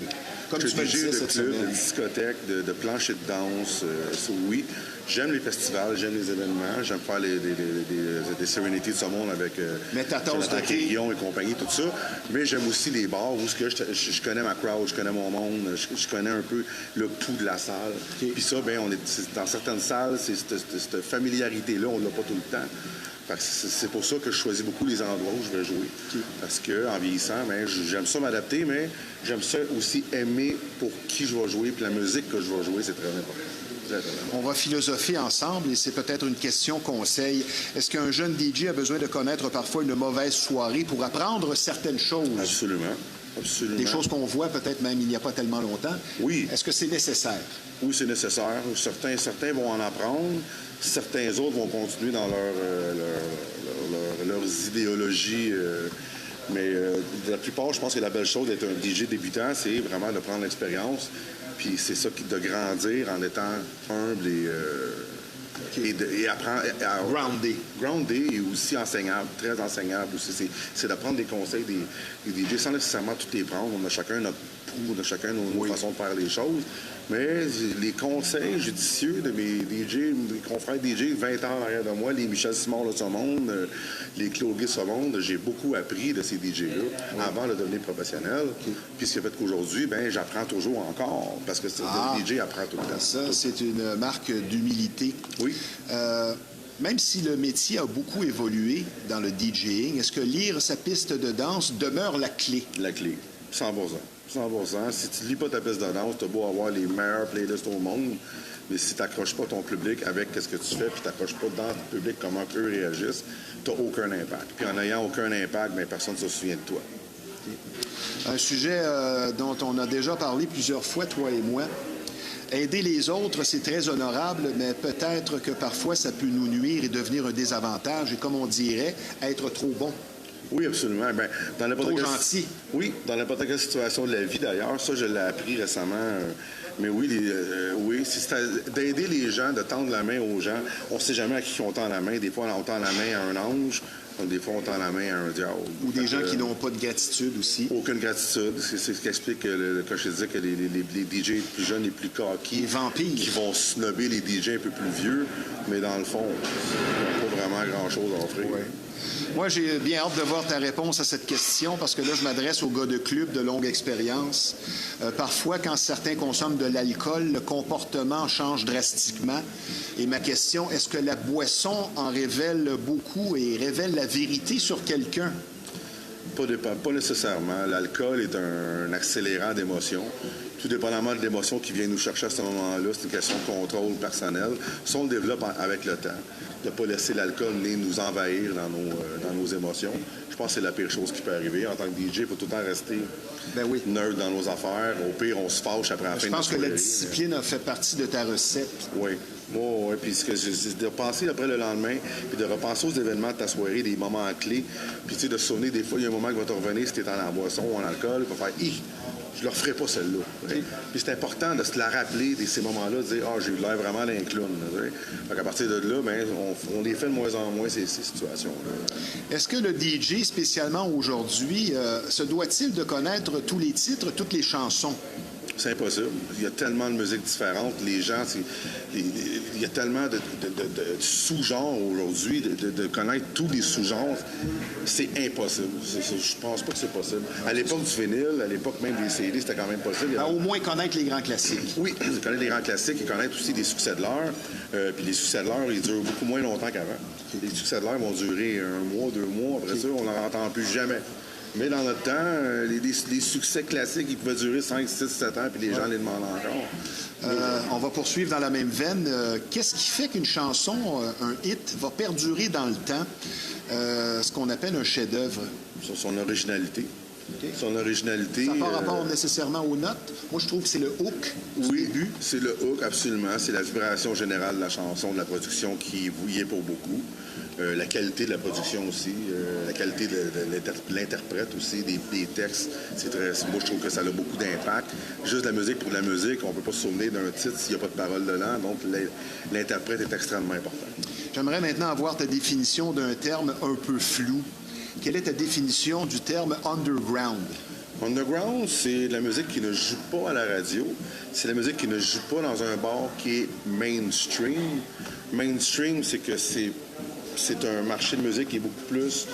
comme tu me disais cette semaine. De discothèque, de plancher de danse. Oui. J'aime les festivals, j'aime les événements, j'aime faire des Serenity de ce monde avec Jonathan Quérillon et compagnie, tout ça. Mais j'aime aussi les bars où je connais ma crowd, je connais mon monde, je connais un peu le pouls de la salle. Okay. Puis ça, ben, dans certaines salles, cette familiarité-là, on l'a pas tout le temps. C'est pour ça que je choisis beaucoup les endroits où je vais jouer. Okay. Parce qu'en vieillissant, ben, j'aime ça m'adapter, mais j'aime ça aussi aimer pour qui je vais jouer, puis la musique que je vais jouer, c'est très important. On va philosopher ensemble et c'est peut-être une question conseil. Est-ce qu'un jeune DJ a besoin de connaître parfois une mauvaise soirée pour apprendre certaines choses? Absolument. Absolument. Des choses qu'on voit peut-être même il n'y a pas tellement longtemps. Oui. Est-ce que c'est nécessaire? Oui, c'est nécessaire. Certains vont en apprendre. Certains autres vont continuer dans leurs idéologies. Mais la plupart, je pense que la belle chose d'être un DJ débutant, c'est vraiment de prendre l'expérience. Puis c'est ça de grandir en étant humble et apprendre à groundé et aussi enseignable, très enseignable aussi. C'est d'apprendre des conseils des DJ sans nécessairement tout les prendre. On a chacun notre pouls, on a chacun nos façons de faire les choses. Mais les conseils judicieux de mes DJ, mes confrères DJ 20 ans en arrière de moi, les Michel Simard de ce monde, les Claude Guy de ce monde, j'ai beaucoup appris de ces DJ-là avant de devenir professionnel. Puis ce qui fait qu'aujourd'hui, ben j'apprends toujours encore parce que le DJ apprend tout le temps. Ça, c'est une marque d'humilité. Oui. Même si le métier a beaucoup évolué dans le DJing, est-ce que lire sa piste de danse demeure la clé? La clé, 100%. 100%. Si tu lis pas ta piste de danse, tu as beau avoir les meilleures playlists au monde, mais si tu n'accroches pas ton public avec ce que tu fais, puis tu n'accroches pas dans ton public comment eux réagissent, tu n'as aucun impact. Puis en n'ayant aucun impact, bien, personne ne se souvient de toi. Un sujet dont on a déjà parlé plusieurs fois, toi et moi. Aider les autres, c'est très honorable, mais peut-être que parfois ça peut nous nuire et devenir un désavantage. Et comme on dirait, être trop bon. Oui, absolument. Bien, dans trop gentil. Oui, dans n'importe quelle situation de la vie, d'ailleurs. Ça, je l'ai appris récemment. Mais oui, c'est d'aider les gens, de tendre la main aux gens. On ne sait jamais à qui on tend la main. Des fois, on tend la main à un ange. Des fois, on tend la main à un diable. Ou des gens qui n'ont pas de gratitude aussi. Aucune gratitude. C'est ce qui explique quand je disais que les DJ plus jeunes, les plus coquilles, les vampires, qui vont snobber les DJ un peu plus vieux. Mais dans le fond, ils n'ont pas vraiment grand-chose à offrir. Ouais. Moi, j'ai bien hâte de voir ta réponse à cette question parce que là, je m'adresse aux gars de club de longue expérience. Parfois, quand certains consomment de l'alcool, le comportement change drastiquement. Et ma question, est-ce que la boisson en révèle beaucoup et révèle la vérité sur quelqu'un? Pas nécessairement. L'alcool est un accélérant d'émotions. Tout dépendamment de l'émotion qui vient nous chercher à ce moment-là, c'est une question de contrôle personnel. Ça, on le développe avec le temps. De ne pas laisser l'alcool nous envahir dans nos émotions. Je pense que c'est la pire chose qui peut arriver. En tant que DJ, il faut tout le temps rester neutre dans nos affaires. Au pire, on se fâche après la fin de la soirée. Je pense que la discipline a fait partie de ta recette. Oui. Oui, puis c'est de repenser après le lendemain, puis de repenser aux événements de ta soirée, des moments clés, puis tu sais, de sonner des fois, il y a un moment qui va te revenir si tu es en boisson ou en alcool, il va faire je le referai pas celle-là. Okay. Puis c'est important de se la rappeler de ces moments-là, de dire j'ai eu l'air vraiment d'un clown. À partir de là, ben, on les fait de moins en moins ces situations-là. Est-ce que le DJ, spécialement aujourd'hui, se doit-il de connaître tous les titres, toutes les chansons? C'est impossible. Il y a tellement de musiques différentes. Les gens, il y a tellement de sous-genres aujourd'hui, de connaître tous les sous-genres. C'est impossible. Je pense pas que c'est possible. À l'époque du vinyle, à l'époque même des CD, c'était quand même possible. Au moins connaître les grands classiques. Oui, connaître les grands classiques et connaître aussi des succès de l'heure. Puis les succès de l'heure, ils durent beaucoup moins longtemps qu'avant. Les succès de l'heure vont durer 1 mois, 2 mois. Après ça, on n'en entend plus jamais. Mais dans notre temps, les succès classiques, ils pouvaient durer 5, 6, 7 ans, puis les gens les demandent encore. On va poursuivre dans la même veine. Qu'est-ce qui fait qu'une chanson, un hit, va perdurer dans le temps, ce qu'on appelle un chef-d'œuvre? Sur son originalité. Okay. Son originalité. Ça n'a pas rapport nécessairement aux notes. Moi, je trouve que c'est le hook du début. C'est le hook, absolument. C'est la vibration générale de la chanson, de la production qui y est pour beaucoup. La qualité de la production aussi, la qualité de l'interprète aussi, des textes. Moi, je trouve que ça a beaucoup d'impact. Juste la musique pour de la musique, on ne peut pas se souvenir d'un titre s'il n'y a pas de parole dedans. Donc, l'interprète est extrêmement important. J'aimerais maintenant avoir ta définition d'un terme un peu flou. Quelle est ta définition du terme underground? Underground, c'est de la musique qui ne joue pas à la radio. C'est la musique qui ne joue pas dans un bar qui est mainstream. Mainstream, c'est que c'est un marché de musique qui est beaucoup plus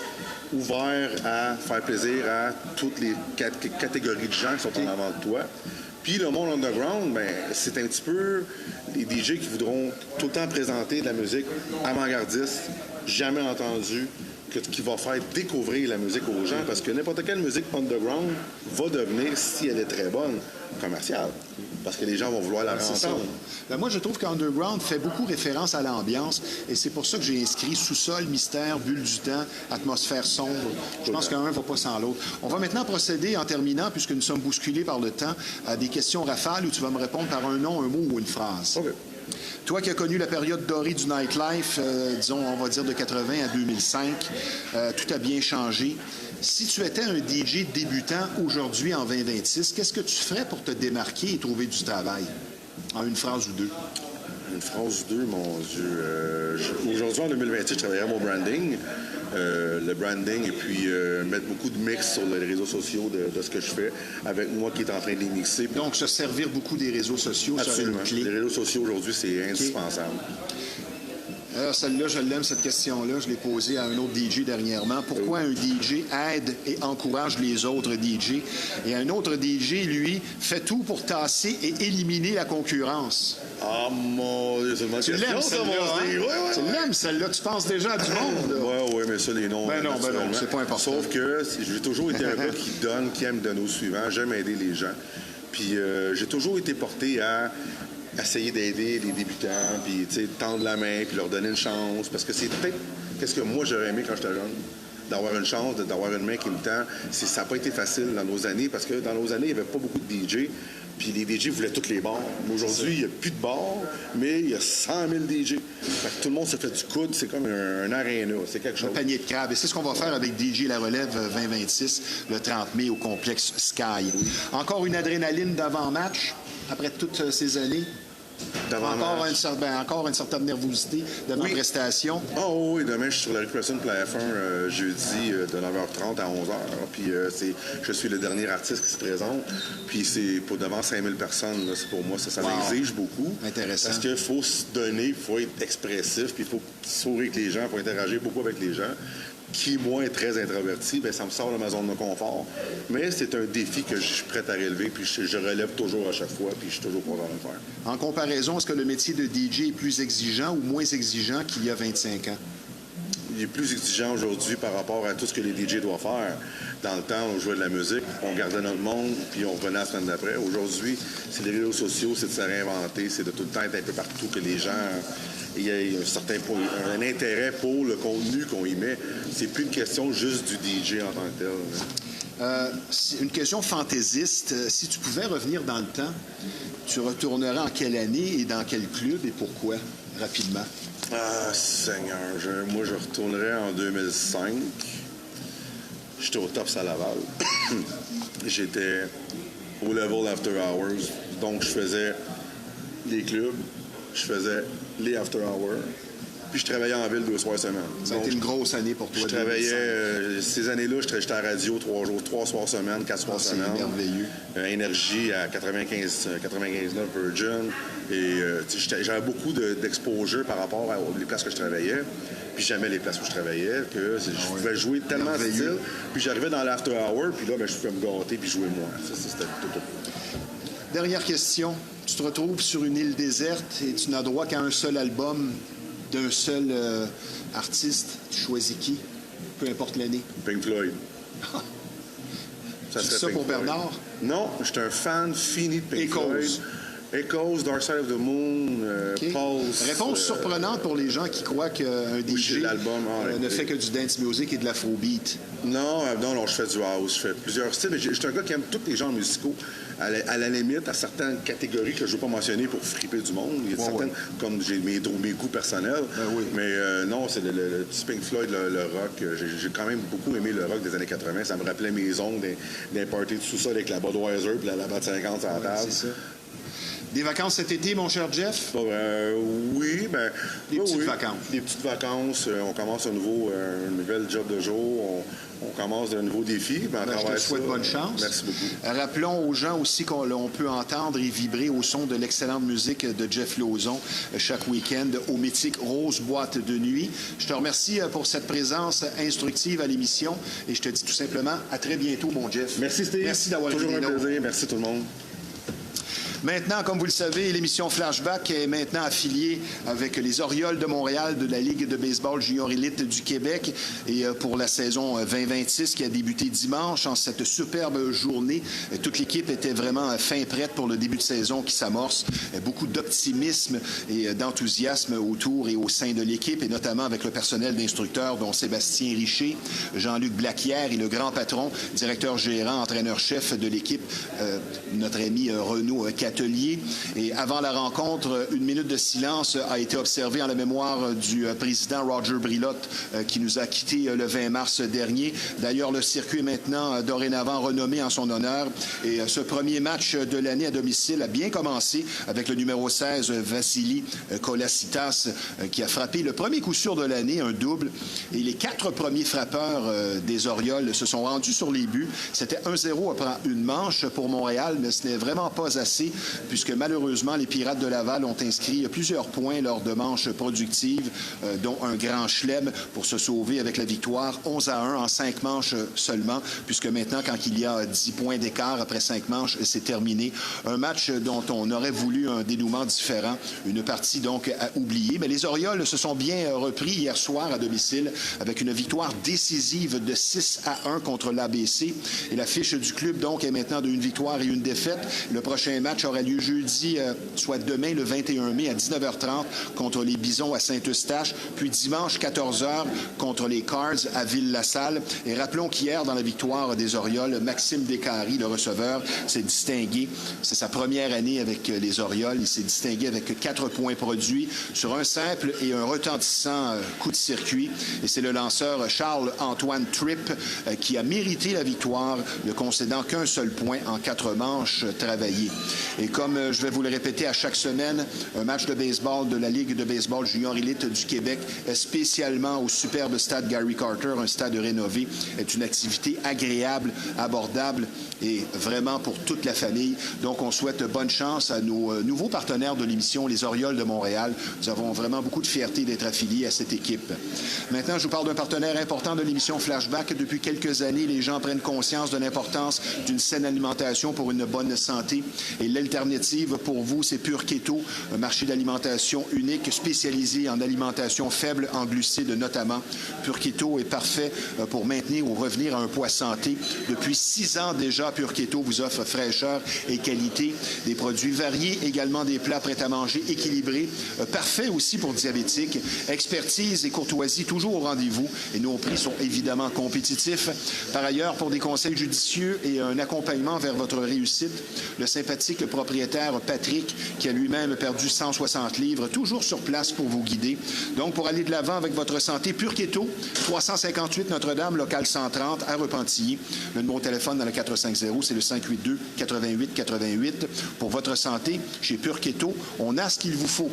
ouvert à faire plaisir à toutes les catégories de gens qui sont en avant de toi. Puis le monde underground, ben, c'est un petit peu les DJ qui voudront tout le temps présenter de la musique avant-gardiste, jamais entendue, qui va faire découvrir la musique aux gens, parce que n'importe quelle musique underground va devenir, si elle est très bonne, commerciale. Parce que les gens vont vouloir la entendre. Ben moi, je trouve qu'Underground fait beaucoup référence à l'ambiance, et c'est pour ça que j'ai inscrit Sous-sol, Mystère, Bulle du temps, Atmosphère sombre. Je pense qu'un ne va pas sans l'autre. On va maintenant procéder, en terminant, puisque nous sommes bousculés par le temps, à des questions rafales où tu vas me répondre par un nom, un mot ou une phrase. Okay. Toi qui as connu la période dorée du nightlife, disons, on va dire de 80 à 2005, tout a bien changé. Si tu étais un DJ débutant aujourd'hui en 2026, qu'est-ce que tu ferais pour te démarquer et trouver du travail? En une phrase ou deux. Une phrase ou deux, mon Dieu. Aujourd'hui, en 2026, je travaillerai à mon branding. Le branding et puis mettre beaucoup de mix sur les réseaux sociaux de ce que je fais avec moi qui est en train de les mixer. Donc, se servir beaucoup des réseaux sociaux, absolument. Ça serait une clé. Les réseaux sociaux aujourd'hui, c'est indispensable. Alors, celle-là, je l'aime, cette question-là. Je l'ai posée à un autre DJ dernièrement. Pourquoi un DJ aide et encourage les autres DJ? Et un autre DJ, lui, fait tout pour tasser et éliminer la concurrence. Ah, mon Dieu, c'est une bonne question. Tu l'aimes, celle-là, Tu l'aimes, celle-là. Tu penses déjà à du monde. Oui, mais ça, les noms... Ben non, c'est pas important. Sauf que j'ai toujours été un gars qui donne, qui aime donner aux suivants. J'aime aider les gens. Puis j'ai toujours été porté à essayer d'aider les débutants, puis tendre la main, puis leur donner une chance, parce que c'est peut-être qu'est-ce que moi j'aurais aimé quand j'étais jeune, d'avoir une chance, d'avoir une main qui me tend. Ça n'a pas été facile dans nos années, parce que dans nos années, il n'y avait pas beaucoup de DJ, puis les DJ voulaient tous les bars. Aujourd'hui, il n'y a plus de bars, mais il y a 100 000 DJ. Fait que tout le monde se fait du coude, c'est comme un aréna, c'est quelque chose. Un panier de crabes. Et c'est ce qu'on va faire avec DJ La Relève 2026, le 30 mai, au complexe Sky. Encore une adrénaline d'avant-match, après toutes ces années? Encore une certaine nervosité de ma prestation. Oh oui, demain, je suis sur la récupération de Play F1 jeudi de 9h30 à 11h. Puis je suis le dernier artiste qui se présente. Puis c'est pour devant 5000 personnes. Là, pour moi, ça exige beaucoup. Intéressant. Parce qu'il faut se donner, il faut être expressif, puis il faut sourire avec les gens, il faut interagir beaucoup avec les gens. Qui, moi, est très introverti, bien, ça me sort de ma zone de confort. Mais c'est un défi que je suis prêt à relever, puis je relève toujours à chaque fois, puis je suis toujours content de le faire. En comparaison, est-ce que le métier de DJ est plus exigeant ou moins exigeant qu'il y a 25 ans? Il est plus exigeant aujourd'hui par rapport à tout ce que les DJ doivent faire. Dans le temps, on jouait de la musique, on gardait notre monde, puis on revenait la semaine d'après. Aujourd'hui, c'est les réseaux sociaux, c'est de se réinventer, c'est de tout le temps être un peu partout, que les gens... Il y a un intérêt pour le contenu qu'on y met. C'est plus une question juste du DJ en tant que tel. Une question fantaisiste. Si tu pouvais revenir dans le temps, tu retournerais en quelle année et dans quel club et pourquoi, rapidement? Ah, Seigneur. Moi, je retournerais en 2005. J'étais au Tops à Laval. J'étais au Level After Hours. Donc, je faisais les clubs. Je faisais les after hours. Puis je travaillais en ville 2 soirs semaine. Ça a été une grosse année pour toi. Je travaillais, ces années-là, j'étais à la radio 3 soirs semaine, 4 soirs semaine. C'est merveilleux. Énergie à 99 Virgin. Et j'avais beaucoup d'exposure par rapport aux places que je travaillais. Puis j'aimais les places où je travaillais, que je pouvais jouer tellement de style. Puis j'arrivais dans l'after hour, puis là, je pouvais me gâter puis jouer moi. Ça, c'était tout. Dernière question. Tu te retrouves sur une île déserte et tu n'as droit qu'à un seul album d'un seul artiste. Tu choisis qui? Peu importe l'année. Pink Floyd. Ça C'est serait ça Pink pour Floyd. Bernard? Non, je suis un fan fini de Pink Echoes. Floyd. Echoes, Dark Side of the Moon, OK. Pulse. Réponse surprenante pour les gens qui croient qu'un DJ l'album, ne fait que du dance music et de l'afrobeat. Non, je fais du house, je fais plusieurs styles, mais je suis un gars qui aime tous les genres musicaux. À la limite, à certaines catégories que je ne veux pas mentionner pour friper du monde. Il y a certaines, comme j'ai mes goûts personnels. Oui. Mais non, c'est le Pink Floyd, le rock. J'ai quand même beaucoup aimé le rock des années 80. Ça me rappelait mes ongles des parties de sous-sol avec la Budweiser puis la batte 50 sur la table. C'est ça. Des vacances cet été, mon cher Jeff? Oui, Des petites oui. vacances. Des petites vacances. On commence un nouvel job de jour. On commence un nouveau défi. Je te souhaite bonne chance. Merci beaucoup. Rappelons aux gens aussi qu'on peut entendre et vibrer au son de l'excellente musique de Jeff Lauzon chaque week-end au mythique Rose Boîte de nuit. Je te remercie pour cette présence instructive à l'émission et je te dis tout simplement à très bientôt, mon Jeff. Merci, Steve. Merci d'avoir été Toujours un là. plaisir. Merci tout le monde. Maintenant, comme vous le savez, l'émission Flashback est maintenant affiliée avec les Orioles de Montréal de la Ligue de baseball junior élite du Québec. Et pour la saison 2026 qui a débuté dimanche, en cette superbe journée, toute l'équipe était vraiment fin prête pour le début de saison qui s'amorce. Beaucoup d'optimisme et d'enthousiasme autour et au sein de l'équipe, et notamment avec le personnel d'instructeurs dont Sébastien Richer, Jean-Luc Blaquière et le grand patron, directeur gérant, entraîneur-chef de l'équipe, notre ami Renaud Catelier. Et avant la rencontre, une minute de silence a été observée en la mémoire du président Roger Brilotte qui nous a quittés le 20 mars dernier. D'ailleurs, le circuit est maintenant dorénavant renommé en son honneur. Et ce premier match de l'année à domicile a bien commencé avec le numéro 16, Vassili Kolasitas, qui a frappé le premier coup sûr de l'année, un double. Et les 4 premiers frappeurs des Orioles se sont rendus sur les buts. C'était 1-0 après une manche pour Montréal, mais ce n'est vraiment pas assez, puisque malheureusement, les Pirates de Laval ont inscrit plusieurs points lors de manches productives, dont un grand chelem pour se sauver avec la victoire 11-1 en 5 manches seulement, puisque maintenant, quand il y a 10 points d'écart après 5 manches, c'est terminé. Un match dont on aurait voulu un dénouement différent, une partie donc à oublier. Mais les Orioles se sont bien repris hier soir à domicile avec une victoire décisive de 6-1 contre l'ABC. Et la fiche du club donc est maintenant de 1 victoire et 1 défaite. Le prochain match aura lieu jeudi, soit demain, le 21 mai à 19h30 contre les Bisons à Saint-Eustache, puis dimanche 14h contre les Cards à Ville-la-Salle. Et rappelons qu'hier, dans la victoire des Orioles, Maxime Descaries, le receveur, s'est distingué. C'est sa première année avec les Orioles. Il s'est distingué avec 4 points produits sur un simple et un retentissant coup de circuit. Et c'est le lanceur Charles-Antoine Tripp qui a mérité la victoire, ne concédant qu'un seul point en 4 manches travaillées. Et comme je vais vous le répéter à chaque semaine, un match de baseball de la Ligue de baseball junior élite du Québec, spécialement au superbe stade Gary Carter, un stade rénové, est une activité agréable, abordable et vraiment pour toute la famille. Donc, on souhaite bonne chance à nos nouveaux partenaires de l'émission, les Orioles de Montréal. Nous avons vraiment beaucoup de fierté d'être affiliés à cette équipe. Maintenant, je vous parle d'un partenaire important de l'émission Flashback. Depuis quelques années, les gens prennent conscience de l'importance d'une saine alimentation pour une bonne santé. Et l'alternative pour vous, c'est Pure Keto, un marché d'alimentation unique spécialisé en alimentation faible en glucides notamment. Pure Keto est parfait pour maintenir ou revenir à un poids santé. Depuis 6 ans déjà, Pure Keto vous offre fraîcheur et qualité, des produits variés, également des plats prêts à manger équilibrés, parfait aussi pour diabétiques, expertise et courtoisie toujours au rendez-vous et nos prix sont évidemment compétitifs. Par ailleurs, pour des conseils judicieux et un accompagnement vers votre réussite, le sympathique propriétaire Patrick, qui a lui-même perdu 160 livres, toujours sur place pour vous guider. Donc, pour aller de l'avant avec votre santé, Pure Keto, 358 Notre-Dame, local 130 à Repentigny. Le numéro de téléphone dans le 450, c'est le 582-88-88. Pour votre santé, chez Pure Keto, on a ce qu'il vous faut.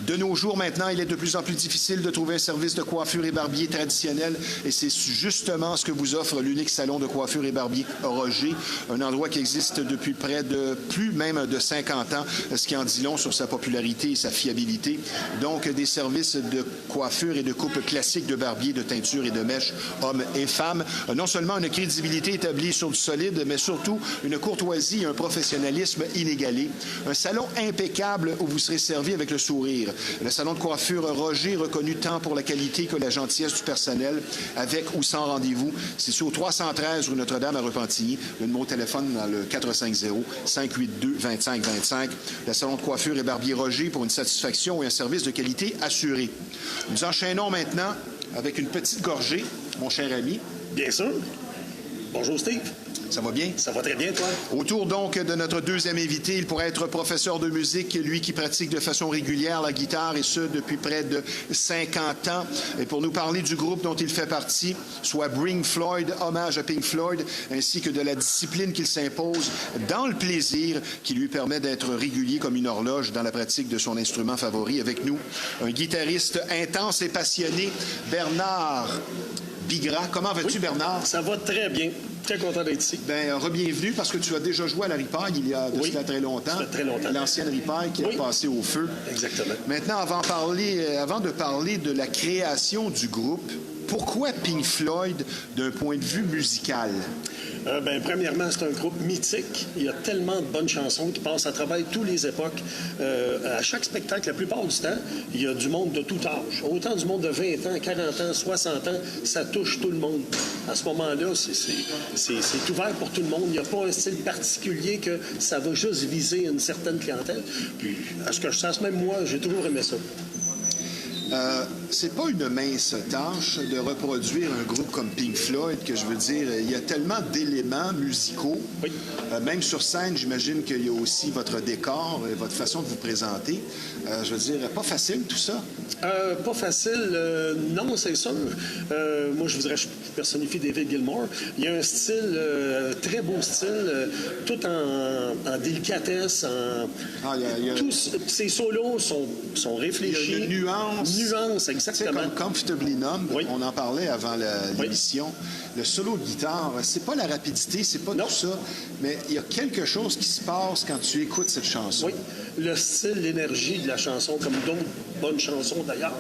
De nos jours, maintenant, il est de plus en plus difficile de trouver un service de coiffure et barbier traditionnel et c'est justement ce que vous offre l'unique salon de coiffure et barbier Roger, un endroit qui existe depuis près de plus même de 50 ans, ce qui en dit long sur sa popularité et sa fiabilité. Donc, des services de coiffure et de coupe classique de barbier, de teinture et de mèche, hommes et femmes. Non seulement une crédibilité établie sur du solide, mais surtout une courtoisie et un professionnalisme inégalé. Un salon impeccable où vous serez servi avec le sourire. Le salon de coiffure Roger, reconnu tant pour la qualité que la gentillesse du personnel, avec ou sans rendez-vous. C'est sur 313 rue Notre-Dame à Repentigny. Le numéro de téléphone dans le 450-582-2525. Le salon de coiffure et barbier Roger pour une satisfaction et un service de qualité assuré. Nous enchaînons maintenant avec une petite gorgée, mon cher ami. Bien sûr. Bonjour, Steve. Ça va bien? Ça va très bien, toi? Autour donc de notre deuxième invité, il pourrait être professeur de musique, lui qui pratique de façon régulière la guitare et ce depuis près de 50 ans. Et pour nous parler du groupe dont il fait partie, soit Bring Floyd, hommage à Pink Floyd, ainsi que de la discipline qu'il s'impose dans le plaisir qui lui permet d'être régulier comme une horloge dans la pratique de son instrument favori. Avec nous, un guitariste intense et passionné, Bernard Bigras. Comment vas-tu, Bernard? Ça va très bien. Très content d'être ici. Bien, re-bienvenue parce que tu as déjà joué à la Ripaille il y a de cela très longtemps. Ça fait très longtemps. L'ancienne Ripaille qui a passé au feu. Exactement. Maintenant, avant de parler de la création du groupe, pourquoi Pink Floyd d'un point de vue musical? Premièrement, c'est un groupe mythique. Il y a tellement de bonnes chansons qui passent à travers toutes les époques. À chaque spectacle, la plupart du temps, il y a du monde de tout âge. Autant du monde de 20 ans, 40 ans, 60 ans, ça touche tout le monde. À ce moment-là, c'est ouvert pour tout le monde. Il n'y a pas un style particulier que ça va juste viser une certaine clientèle. Puis, à ce que je sache, même moi, j'ai toujours aimé ça. C'est pas une mince tâche de reproduire un groupe comme Pink Floyd, que je veux dire, il y a tellement d'éléments musicaux. Oui. Même sur scène, j'imagine qu'il y a aussi votre décor et votre façon de vous présenter. Je veux dire, pas facile tout ça? Pas facile, non, c'est sûr. Moi, je personnifie David Gilmour. Il y a un style, très beau style, tout en délicatesse. Tous ces solos sont réfléchis. Il y a une nuance, exactement. C'est comme Comfortably Numb, oui. On en parlait avant l'émission. Oui. Le solo de guitare, c'est pas la rapidité, c'est pas tout ça, mais il y a quelque chose qui se passe quand tu écoutes cette chanson. Oui, le style, l'énergie de la chanson, comme d'autres bonnes chansons d'ailleurs,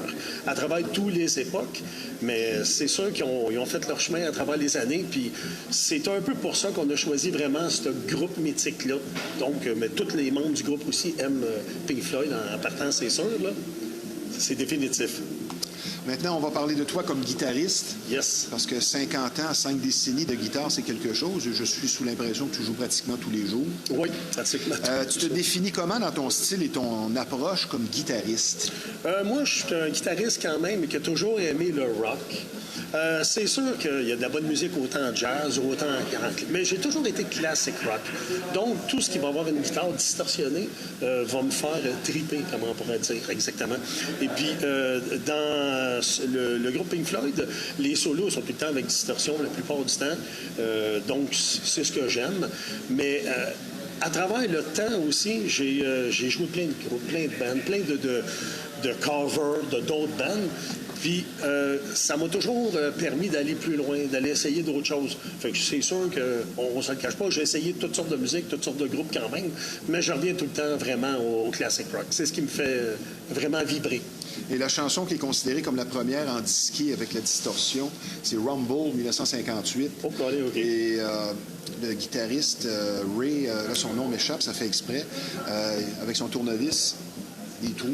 à travers toutes les époques. Mais c'est sûr qu'ils ont fait leur chemin à travers les années, puis c'est un peu pour ça qu'on a choisi vraiment ce groupe mythique-là. Donc, mais tous les membres du groupe aussi aiment Pink Floyd en partant, c'est sûr, là. C'est définitif. Maintenant, on va parler de toi comme guitariste. Yes. Parce que 50 ans, 5 décennies de guitare, c'est quelque chose. Je suis sous l'impression que tu joues pratiquement tous les jours. Oui, pratiquement. Tu te définis comment dans ton style et ton approche comme guitariste? Moi, je suis un guitariste quand même qui a toujours aimé le rock. C'est sûr qu'il y a de la bonne musique autant jazz, autant mais j'ai toujours été classic rock. Donc, tout ce qui va avoir une guitare distorsionnée va me faire triper, comme on pourrait dire, exactement. Et puis, dans le groupe Pink Floyd, les solos sont tout le temps avec distorsion la plupart du temps. Donc, c'est ce que j'aime. Mais à travers le temps aussi, j'ai joué plein de groupes, plein de bands, plein de covers, d'autres bands. Puis, ça m'a toujours permis d'aller plus loin, d'aller essayer d'autres choses. Fait que c'est sûr qu'on ne se le cache pas, j'ai essayé toutes sortes de musique, toutes sortes de groupes quand même, mais je reviens tout le temps vraiment au classic rock. C'est ce qui me fait vraiment vibrer. Et la chanson qui est considérée comme la première en disqué avec la distorsion, c'est Rumble 1958. Oh, allez, OK. Et le guitariste Ray, là, son nom m'échappe, ça fait exprès, avec son tournevis, des trous.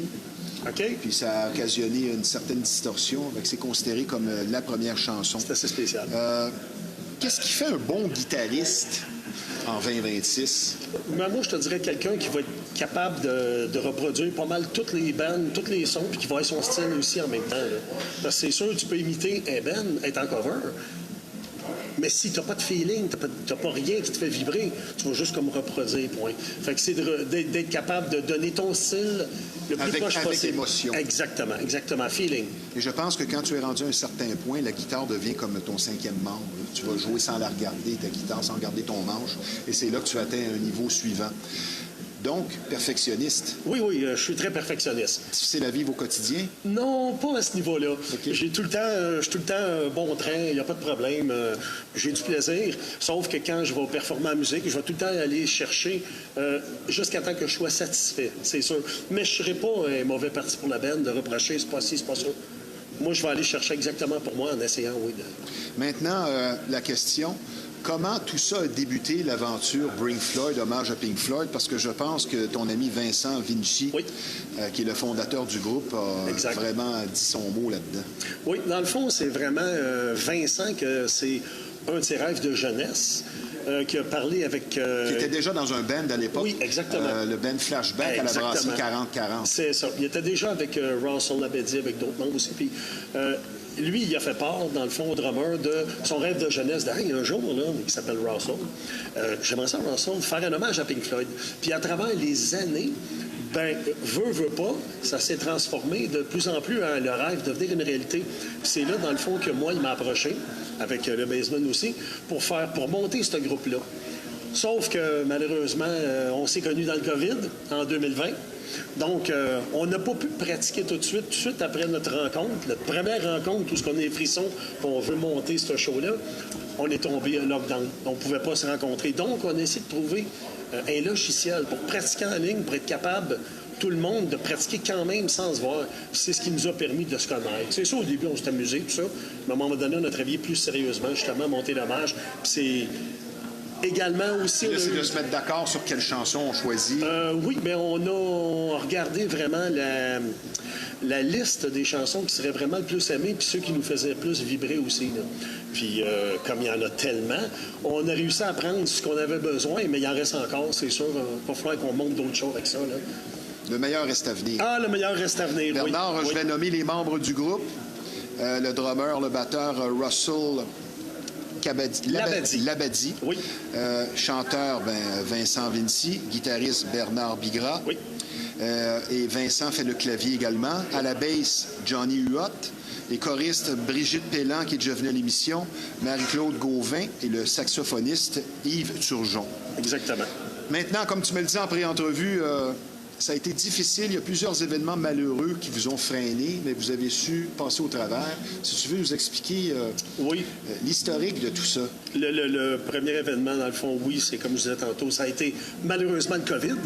OK. Puis ça a occasionné une certaine distorsion. C'est considéré comme la première chanson. C'est assez spécial. Qu'est-ce qui fait un bon guitariste en 2026? Moi, je te dirais quelqu'un qui va être capable de reproduire pas mal toutes les bandes, tous les sons, puis qui va avoir son style aussi en même temps. Là. Parce que c'est sûr, tu peux imiter un band, être en cover, mais si tu n'as pas de feeling, tu n'as pas rien qui te fait vibrer, tu vas juste comme reproduire, point. Fait que c'est d'être capable de donner ton style le plus proche possible. Avec émotion. Exactement, feeling. Et je pense que quand tu es rendu à un certain point, la guitare devient comme ton cinquième membre. Tu vas jouer sans la regarder, ta guitare, sans regarder ton manche, et c'est là que tu atteins un niveau suivant. Donc, perfectionniste. Oui, je suis très perfectionniste. Difficile à vivre au quotidien? Non, pas à ce niveau-là. Okay. Je suis tout le temps un bon train, il n'y a pas de problème. J'ai du plaisir. Sauf que quand je vais performer en musique, je vais tout le temps aller chercher jusqu'à temps que je sois satisfait, c'est sûr. Mais je ne serai pas un mauvais parti pour la band de reprocher, c'est pas ci, c'est pas ça. Moi, je vais aller chercher exactement pour moi en essayant, oui. Maintenant, la question, Comment tout ça a débuté, l'aventure Bring Floyd, hommage à Pink Floyd? Parce que je pense que ton ami Vincent Vinci, Oui. Qui est le fondateur du groupe, a Exact. vraiment dit son mot là-dedans. Oui, dans le fond, c'est vraiment Vincent que c'est un de ses rêves de jeunesse. Qui a parlé avec... Qui était déjà dans un band à l'époque. Oui, exactement. Le band Flashback à la brasserie Exactement. 40-40. C'est ça. Il était déjà avec Russell Labadie, avec d'autres membres aussi. Puis, lui, il a fait part, dans le fond, au drummer, de son rêve de jeunesse. Hey, un jour, là, qui s'appelle Russell, j'aimerais ça, Russell, faire un hommage à Pink Floyd. Puis à travers les années, ben, veut pas, ça s'est transformé de plus en plus à le rêve de devenir une réalité. Puis c'est là, dans le fond, que moi, il m'a approché, avec le Basement aussi, pour monter ce groupe-là. Sauf que, malheureusement, on s'est connus dans le COVID, en 2020. Donc, on n'a pas pu pratiquer tout de suite après notre rencontre. Notre première rencontre, où on a les frissons, on veut monter ce show-là, on est tombé en lockdown. On ne pouvait pas se rencontrer. Donc, on a essayé de trouver un logiciel pour pratiquer en ligne, pour être capable, tout le monde, de pratiquer quand même sans se voir. C'est ce qui nous a permis de se connaître. C'est sûr, au début, on s'est amusé, tout ça. Mais à un moment donné, on a travaillé plus sérieusement, justement, monter l'hommage. Puis c'est... Également aussi... Là, c'est de se mettre d'accord sur quelle chanson on choisit. Oui, mais on a regardé vraiment la liste des chansons qui seraient vraiment le plus aimées, puis ceux qui nous faisaient le plus vibrer aussi. Là. Puis, comme il y en a tellement, on a réussi à prendre ce qu'on avait besoin, mais il en reste encore, c'est sûr. Il va falloir qu'on monte d'autres choses avec ça. Là. Le meilleur reste à venir. Ah, le meilleur reste à venir, Bernard, oui. je vais nommer les membres du groupe. Le drummer, le batteur Russell Labadie. Oui. Chanteur, Vincent Vinci. Guitariste, Bernard Bigras. Oui. Et Vincent fait le clavier également. À la basse, Johnny Huot. Les choristes, Brigitte Pellan, qui est déjà venue à l'émission, Marie-Claude Gauvin et le saxophoniste Yves Turgeon. Exactement. Maintenant, comme tu me le dis en pré-entrevue, ça a été difficile. Il y a plusieurs événements malheureux qui vous ont freiné, mais vous avez su passer au travers. Si tu veux nous expliquer Oui. L'historique de tout ça. Le premier événement, dans le fond, oui, c'est comme je disais tantôt, ça a été malheureusement le COVID.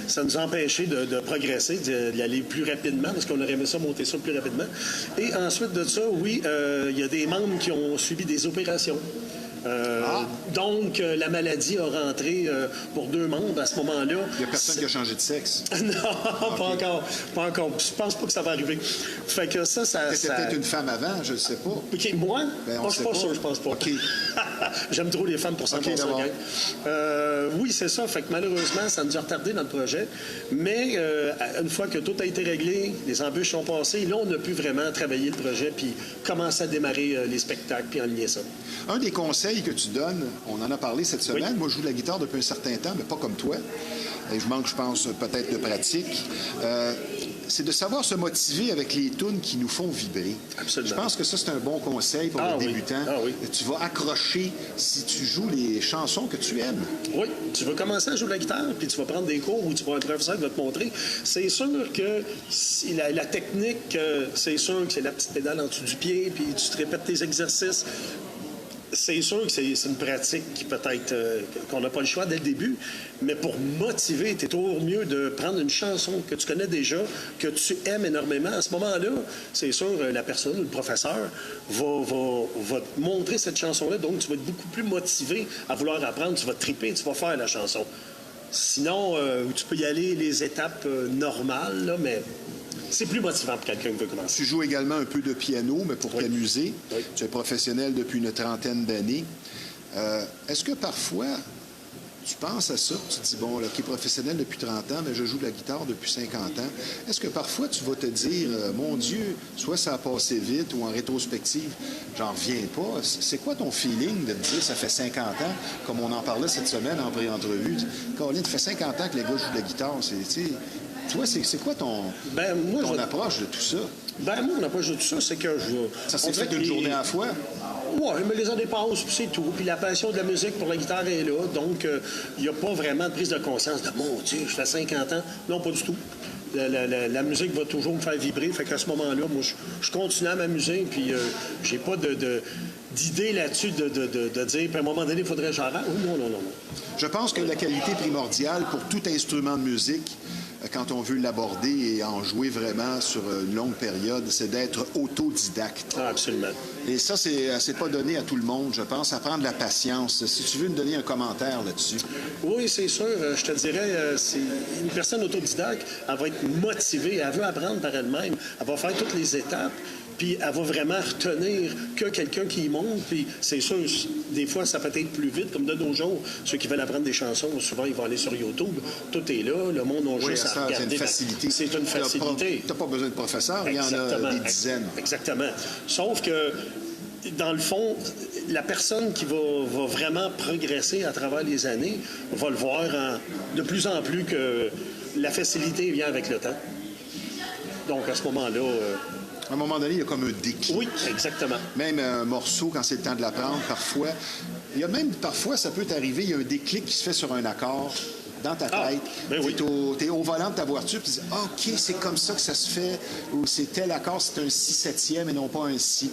Ça nous a empêché de progresser, d'y aller plus rapidement, parce qu'on aurait aimé ça monter ça plus rapidement. Et ensuite de ça, oui, il y a des membres qui ont subi des opérations. Donc, la maladie a rentré pour 2 membres à ce moment-là. Il n'y a personne qui a changé de sexe. Non, pas encore. Pas encore. Je pense pas que ça va arriver. Fait que ça... C'était peut-être une femme avant, je ne sais pas. OK, moi? On je suis pas sûr, je pense pas. OK. J'aime trop les femmes pour s'en passer. Oui, c'est ça. Fait que malheureusement, ça nous a retardé dans le projet. Mais une fois que tout a été réglé, les embûches sont passées, là, on a pu vraiment travailler le projet puis commencer à démarrer les spectacles puis enligner ça. Un des conseils que tu donnes, on en a parlé cette semaine. Oui. Moi, je joue de la guitare depuis un certain temps, mais pas comme toi. Et je manque, je pense, peut-être de pratique. C'est de savoir se motiver avec les tunes qui nous font vibrer. Absolument. Je pense que ça, c'est un bon conseil pour le débutant. Ah oui. Tu vas accrocher si tu joues les chansons que tu aimes. Oui, tu vas commencer à jouer de la guitare, puis tu vas prendre des cours où tu vas avoir un professeur qui va te montrer. C'est sûr que la technique, c'est sûr que c'est la petite pédale en dessous du pied, puis tu te répètes tes exercices. C'est sûr que c'est une pratique qui peut-être qu'on n'a pas le choix dès le début, mais pour motiver, c'est toujours mieux de prendre une chanson que tu connais déjà, que tu aimes énormément. À ce moment-là, c'est sûr, la personne, le professeur, va te montrer cette chanson-là, donc tu vas être beaucoup plus motivé à vouloir apprendre, tu vas triper, tu vas faire la chanson. Sinon, tu peux y aller les étapes normales, là, mais... C'est plus motivant pour quelqu'un qui veut commencer. Tu joues également un peu de piano, mais pour t'amuser. Oui. Tu es professionnel depuis une trentaine d'années. Est-ce que parfois, tu penses à ça, tu te dis, bon, là, qui est professionnel depuis 30 ans, mais je joue de la guitare depuis 50 ans. Est-ce que parfois, tu vas te dire, mon Dieu, soit ça a passé vite ou en rétrospective, j'en reviens pas. C'est quoi ton feeling de te dire, ça fait 50 ans, comme on en parlait cette semaine en pré-entrevue? Colin, ça fait 50 ans que les gars jouent de la guitare. Toi, c'est quoi ton approche de tout ça? Mon approche de tout ça, c'est que Ça s'est fait une journée à la fois? Oui, mais les années passent, puis c'est tout. Puis la passion de la musique pour la guitare est là. Donc, il n'y a pas vraiment de prise de conscience de « Mon Dieu, je fais 50 ans ». Non, pas du tout. La musique va toujours me faire vibrer. Fait qu'à ce moment-là, moi, je continue à m'amuser, puis j'ai pas d'idée là-dessus de dire, puis à un moment donné, il faudrait que j'arrête. Oh, non. Je pense que la qualité primordiale pour tout instrument de musique, quand on veut l'aborder et en jouer vraiment sur une longue période, c'est d'être autodidacte. Ah, absolument. Et ça, c'est pas donné à tout le monde, je pense. Ça prend de la patience. Si tu veux me donner un commentaire là-dessus. Oui, c'est sûr. Je te dirais, c'est une personne autodidacte, elle va être motivée, elle veut apprendre par elle-même, elle va faire toutes les étapes, puis elle va vraiment retenir que quelqu'un qui y monte. Puis c'est sûr, des fois, ça peut être plus vite, comme de nos jours. Ceux qui veulent apprendre des chansons, souvent, ils vont aller sur YouTube. Tout est là, le monde a juste à regarder. C'est une facilité. C'est une facilité. Tu n'as pas besoin de professeur, il y en a des dizaines. Exactement. Sauf que, dans le fond, la personne qui va vraiment progresser à travers les années va le voir de plus en plus que la facilité vient avec le temps. Donc, à ce moment-là... À un moment donné, il y a comme un déclic. Oui, exactement. Même un morceau, quand c'est le temps de l'apprendre, parfois, parfois, ça peut t'arriver, il y a un déclic qui se fait sur un accord dans ta tête. Ben oui. T'es au volant de ta voiture, puis tu dis, OK, c'est comme ça que ça se fait, ou c'est tel accord, c'est un si septième et non pas un si.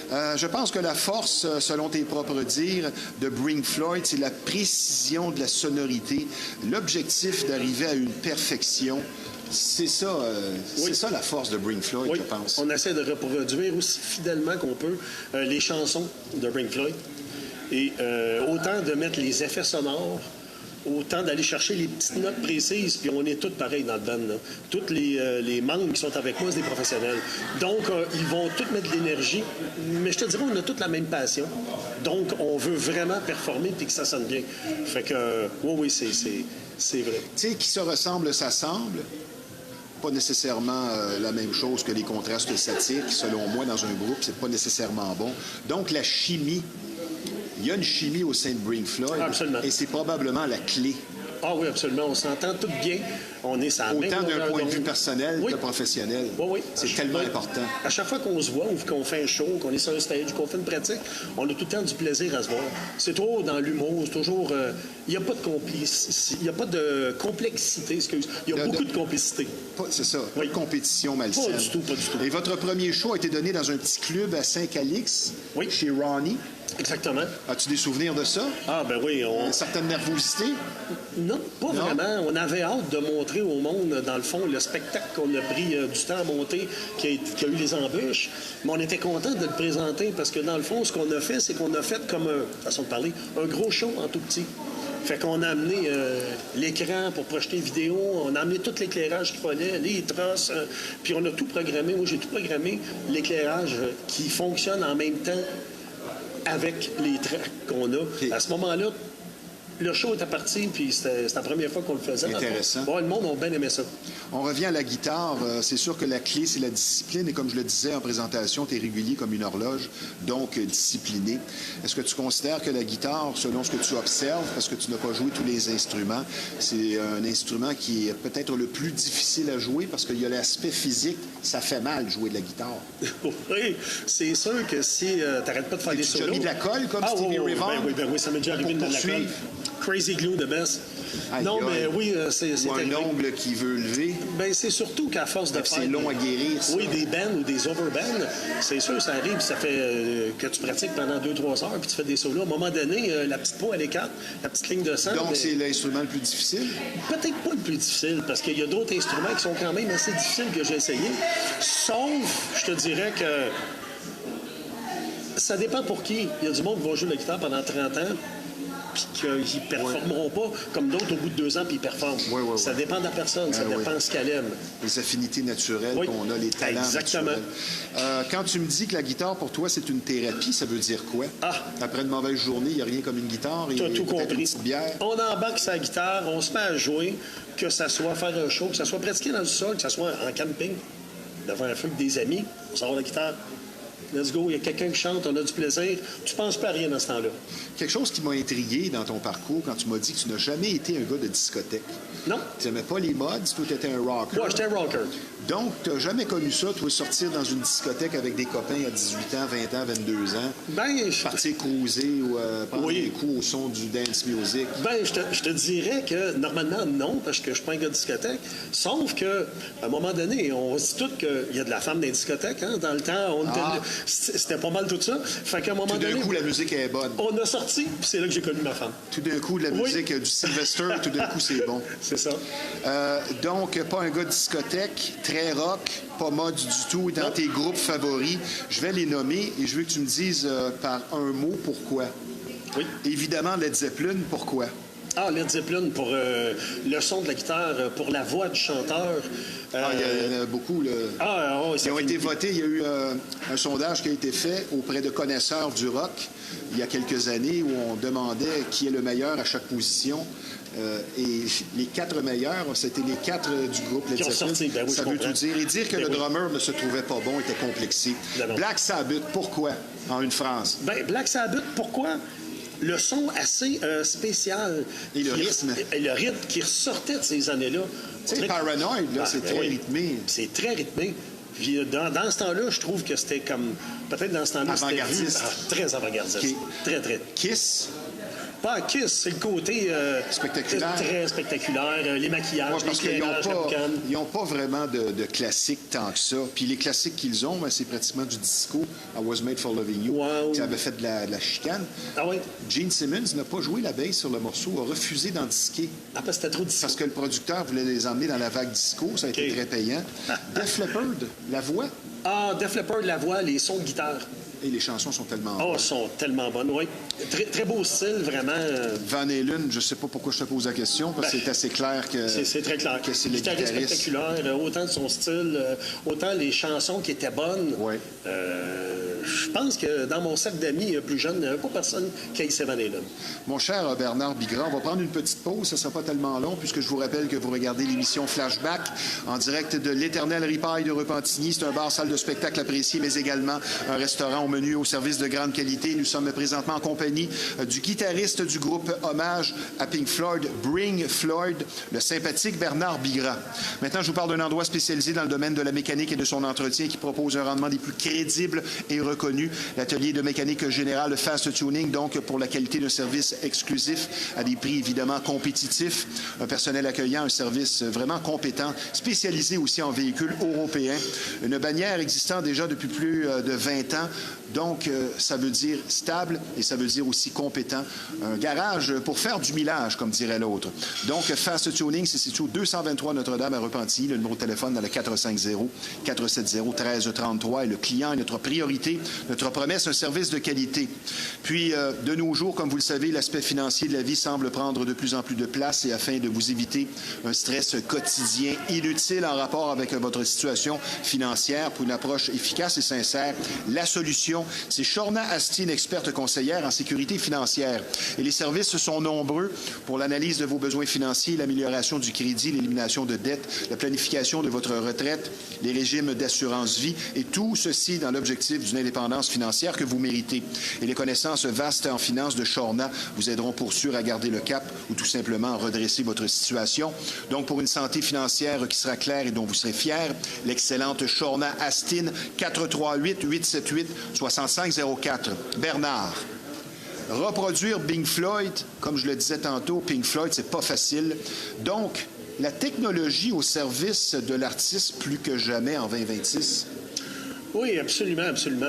Je pense que la force, selon tes propres dires, de Pink Floyd, c'est la précision de la sonorité, l'objectif d'arriver à une perfection. C'est ça, c'est ça la force de Pink Floyd, Oui, je pense. on essaie de reproduire aussi fidèlement qu'on peut les chansons de Pink Floyd. Et autant de mettre les effets sonores, autant d'aller chercher les petites notes précises, puis on est tous pareils dans le band. Là. Tous les membres qui sont avec moi, c'est des professionnels. Donc, ils vont tous mettre de l'énergie, mais je te dirais, on a toute la même passion. Donc, on veut vraiment performer puis que ça sonne bien. Fait que, oui, c'est vrai. Tu sais, qui se ressemble, s'assemble. Pas nécessairement la même chose que les contrastes satiriques, qui, selon moi, dans un groupe, c'est pas nécessairement bon. Donc, la chimie, il y a une chimie au sein de Pink Floyd. Absolument. Et c'est probablement la clé. Ah oui, absolument. On s'entend tout bien. On est sur la même Autant d'un longueur point de vue d'onde. personnel Oui. que professionnel. Oui, oui. C'est tellement Oui. important. À chaque fois qu'on se voit ou qu'on fait un show, qu'on est sur un stage, qu'on fait une pratique, on a tout le temps du plaisir à se voir. C'est toujours dans l'humour, c'est toujours... Il n'y a pas de complicité. Il n'y a pas de complexité, excuse. Il y a beaucoup de complicité. C'est ça. Oui. Pas de compétition malsaine. Pas du tout, pas du tout. Et votre premier show a été donné dans un petit club à Saint-Calix, Oui. chez Ronnie. Exactement. As-tu des souvenirs de ça? Ah, ben oui. Une certaine nervosité? Non, pas Non? vraiment. On avait hâte de montrer au monde, dans le fond, le spectacle qu'on a pris du temps à monter, qui a eu les embûches. Mais on était content de le présenter parce que, dans le fond, ce qu'on a fait, c'est qu'on a fait comme façon de parler, un gros show en tout petit. Fait qu'on a amené l'écran pour projeter vidéo, on a amené tout l'éclairage qu'il fallait, les trosses, puis on a tout programmé. Moi, j'ai tout programmé, l'éclairage qui fonctionne en même temps avec les tracks qu'on a. Okay. À ce moment-là, le show était parti, puis c'était la première fois qu'on le faisait. Intéressant. Bon, le monde a bien aimé ça. On revient à la guitare. C'est sûr que la clé, c'est la discipline. Et comme je le disais en présentation, tu es régulier comme une horloge, donc discipliné. Est-ce que tu considères que la guitare, selon ce que tu observes, parce que tu n'as pas joué tous les instruments, c'est un instrument qui est peut-être le plus difficile à jouer parce qu'il y a l'aspect physique. Ça fait mal jouer de la guitare. Oui, c'est sûr que si tu n'arrêtes pas de faire des Tu as solos... mis de la colle comme Stevie Ray Vaughan? Ben oui, ça m'est déjà arrivé de mettre de la colle. Crazy glue, the best. Aïe, Non, mais aïe. oui, c'est Ou un terrible. ongle qui veut lever. Ben, c'est surtout qu'à force de Puis faire... c'est long à guérir, ça. Oui, des bands ou des overbands, c'est sûr, ça arrive, ça fait que tu pratiques pendant 2-3 heures, puis tu fais des solos. À un moment donné, la petite peau, elle écarte, la petite ligne de sang... Donc, ben, c'est l'instrument le plus difficile? peut-être pas le plus difficile, parce qu'il y a d'autres instruments qui sont quand même assez difficiles que j'ai essayé. Sauf, je te dirais que ça dépend pour qui. Il y a du monde qui va jouer la guitare pendant 30 ans, puis qu'ils ne performeront pas comme d'autres au bout de 2 ans, puis ils performent. Oui. Ça dépend de la personne, ça dépend de ce qu'elle aime. Les affinités naturelles Oui. qu'on a, les talents Exactement. naturels. Quand tu me dis que la guitare, pour toi, c'est une thérapie, ça veut dire quoi? Ah. Après une mauvaise journée, il n'y a rien comme une guitare et Tu as tout peut-être une compris. petite bière. On embarque sa guitare, on se met à jouer, que ça soit faire un show, que ça soit pratiquer dans le sol, que ça soit en camping, devant un feu avec des amis, on sort la guitare. Let's go, il y a quelqu'un qui chante, on a du plaisir. Tu penses pas à rien dans ce temps-là. Quelque chose qui m'a intrigué dans ton parcours quand tu m'as dit que tu n'as jamais été un gars de discothèque. Non? Tu n'aimais pas les mods, toi, tu étais un rocker. Moi, j'étais un rocker. Donc, tu n'as jamais connu ça, toi, sortir dans une discothèque avec des copains à 18 ans, 20 ans, 22 ans, Ben, partir cruiser ou prendre Oui. des coups au son du dance music. Ben, je te dirais que normalement, non, parce que je suis pas un gars de discothèque. Sauf que, à un moment donné, on se dit tout qu'il y a de la femme dans les discothèques. Hein? Dans le temps, C'était pas mal tout ça. Fait qu'à un moment Tout d'un donné, coup, la musique est bonne. on a sorti, puis c'est là que j'ai connu ma femme. Tout d'un coup, de la Oui. musique du Sylvester, tout d'un coup, c'est bon. C'est ça. Donc, pas un gars de discothèque, très rock, pas mode du tout. Dans tes groupes favoris, je vais les nommer et je veux que tu me dises par un mot pourquoi. Oui. Évidemment, Led Zeppelin, pourquoi? Ah, Led Zeppelin pour le son de la guitare, pour la voix du chanteur. Il y en a beaucoup. Là. Ils ont été votés. Il y a eu un sondage qui a été fait auprès de connaisseurs du rock il y a quelques années où on demandait qui est le meilleur à chaque position. Et les 4 meilleurs, c'était les 4 du groupe Led Qui ont Zeppelin. sorti, ben oui, ça je veut comprends. tout dire. Et dire que Ben le oui. drummer ne se trouvait pas bon était complexé. Évidemment. Black Sabbath, pourquoi? En une phrase. Ben, Black Sabbath, pourquoi? Le son assez spécial. Et le rythme. Et le rythme qui ressortait de ces années-là. Tu sais, Paranoid, là, c'est très rythmé. C'est très rythmé. Puis dans ce temps-là, je trouve que c'était comme... Peut-être dans ce temps-là, c'était vu, Avant-gardiste. très avant-gardiste. OK. Très, très. Kiss, Pas Kiss, c'est le côté... Spectaculaire. Très spectaculaire. Les maquillages, ouais, parce qu'ils l'éclairage, la boucane. n'ont pas vraiment de classiques tant que ça. Puis les classiques qu'ils ont, ben, c'est pratiquement du disco. I Was Made for Loving You. Wow. Qui avait fait de la chicane. Ah oui? Gene Simmons n'a pas joué la bass sur le morceau, a refusé d'en disquer. Ah, parce que c'était trop difficile. Parce que le producteur voulait les emmener dans la vague disco. Ça a été OK. très payant. Def Leppard, la voix Ah, Def Leppard, la voix, les sons de guitare. et les chansons sont tellement Oh, bonnes. sont tellement bonnes, oui. Très, très beau style, vraiment. Van Halen, je ne sais pas pourquoi je te pose la question, parce que c'est assez clair que C'est très clair. que c'est le Guitariste guitariste. spectaculaire, autant de son style, autant les chansons qui étaient bonnes. Ouais. Je pense que dans mon cercle d'amis plus jeunes, il n'y avait pas personne qui haïssait Van Halen. Mon cher Bernard Bigrand, on va prendre une petite pause, ça ne sera pas tellement long, puisque je vous rappelle que vous regardez l'émission Flashback en direct de l'Éternel Ripaille de Repentigny. C'est un bar-salle de spectacle apprécié, mais également un restaurant au menu au service de grande qualité. Nous sommes présentement en compagnie du guitariste du groupe Hommage à Pink Floyd, Bring Floyd, le sympathique Bernard Bigrand. Maintenant, je vous parle d'un endroit spécialisé dans le domaine de la mécanique et de son entretien qui propose un rendement des plus crédibles et reconnu. L'atelier de mécanique générale Fast Tuning, donc pour la qualité d'un service exclusif à des prix évidemment compétitifs. Un personnel accueillant, un service vraiment compétent, spécialisé aussi en véhicules européens. Une bannière existant déjà depuis plus de 20 ans. Donc, ça veut dire stable et ça veut dire aussi compétent. Un garage pour faire du millage, comme dirait l'autre. Donc, Fast Tuning, c'est situé au 223 Notre-Dame à Repentigny. Le numéro de téléphone dans le 450-470-1333. Et le client est notre priorité, notre promesse, un service de qualité. Puis, de nos jours, comme vous le savez, l'aspect financier de la vie semble prendre de plus en plus de place et afin de vous éviter un stress quotidien inutile en rapport avec votre situation financière pour une approche efficace et sincère, la solution, c'est Shorna Astin, experte conseillère en sécurité financière. Et les services sont nombreux pour l'analyse de vos besoins financiers, l'amélioration du crédit, l'élimination de dettes, la planification de votre retraite, les régimes d'assurance vie et tout ceci dans l'objectif d'une indépendance financière que vous méritez. Et les connaissances vastes en finance de Shorna vous aideront pour sûr à garder le cap ou tout simplement à redresser votre situation. Donc, pour une santé financière qui sera claire et dont vous serez fier, l'excellente Shorna Astin, 438-878-6504. Bernard, reproduire Pink Floyd, comme je le disais tantôt, Pink Floyd, c'est pas facile. Donc, la technologie au service de l'artiste plus que jamais en 2026. Oui, absolument, absolument.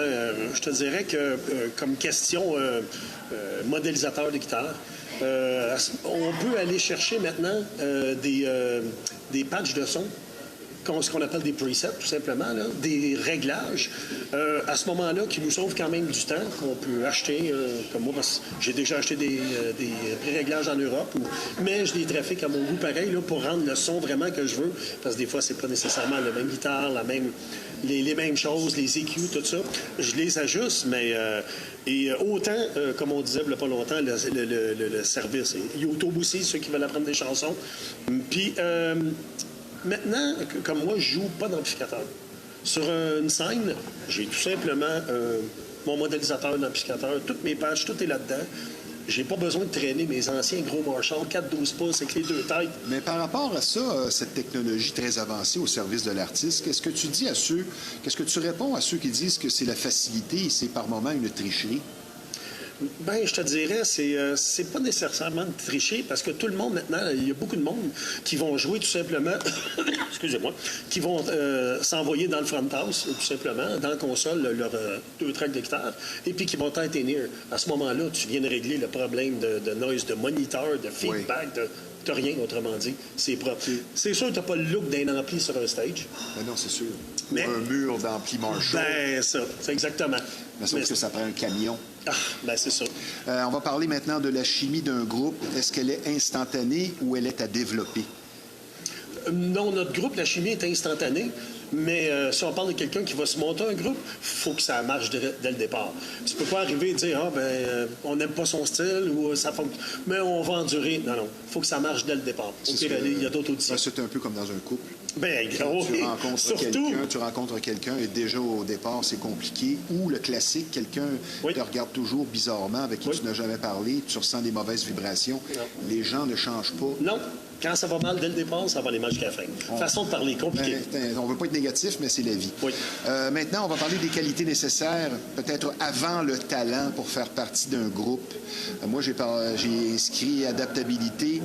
Je te dirais que comme question modélisateur de guitare, on peut aller chercher maintenant des patchs de son, ce qu'on appelle des presets, tout simplement, là, des réglages, à ce moment-là, qui nous sauvent quand même du temps, qu'on peut acheter, comme moi, parce que j'ai déjà acheté des pré-réglages en Europe, mais je les trafique à mon goût pareil, là, pour rendre le son vraiment que je veux, parce que des fois, c'est pas nécessairement la même guitare, les mêmes choses, les EQ, tout ça. Je les ajuste, mais... et autant, comme on disait il n'y a pas longtemps, le service. YouTube aussi, ceux qui veulent apprendre des chansons. Puis... maintenant, comme moi, je joue pas d'amplificateur. Sur une scène, j'ai tout simplement mon modélisateur d'amplificateur, toutes mes pages, tout est là-dedans. J'ai pas besoin de traîner mes anciens gros Marshall 4-12 pouces avec les deux têtes. Mais par rapport à ça, cette technologie très avancée au service de l'artiste, qu'est-ce que tu réponds à ceux qui disent que c'est la facilité et c'est par moments une tricherie? Ben, je te dirais, c'est pas nécessairement de tricher parce que tout le monde maintenant, il y a beaucoup de monde qui vont jouer tout simplement, excusez-moi, qui vont s'envoyer dans le front house, tout simplement, dans la console, leurs 2 tracks de guitare, et puis qui vont être in-ear. À ce moment-là, tu viens de régler le problème de noise, de moniteur, de feedback, t'as rien, autrement dit. C'est propre. C'est sûr que t'as pas le look d'un ampli sur un stage. Ben non, c'est sûr. Mais- Ou un mur d'ampli Marshall. Ben, ça, c'est exactement. Mais sauf que ça prend un camion. Ah, ben c'est ça. On va parler maintenant de la chimie d'un groupe. Est-ce qu'elle est instantanée ou elle est à développer? Non, notre groupe, la chimie est instantanée, mais si on parle de quelqu'un qui va se monter un groupe, il faut que ça marche dès le départ. Tu peux pas arriver et dire, on n'aime pas son style ou ça fonctionne, mais on va endurer. Non, non, il faut que ça marche dès le départ. Au pire, il y a d'autres auditions. C'est un peu comme dans un couple. Ben, Quand gros, tu rencontres quelqu'un et déjà au départ, c'est compliqué. Ou le classique, quelqu'un te regarde toujours bizarrement, avec qui tu n'as jamais parlé, tu ressens des mauvaises vibrations. Non. Les gens ne changent pas. Non, quand ça va mal dès le départ, ça va aller mal jusqu'à la fin. Façon de parler, compliqué. On ne veut pas être négatif, mais c'est la vie. Oui. Maintenant, on va parler des qualités nécessaires, peut-être avant le talent pour faire partie d'un groupe. Moi, j'ai inscrit adaptabilité,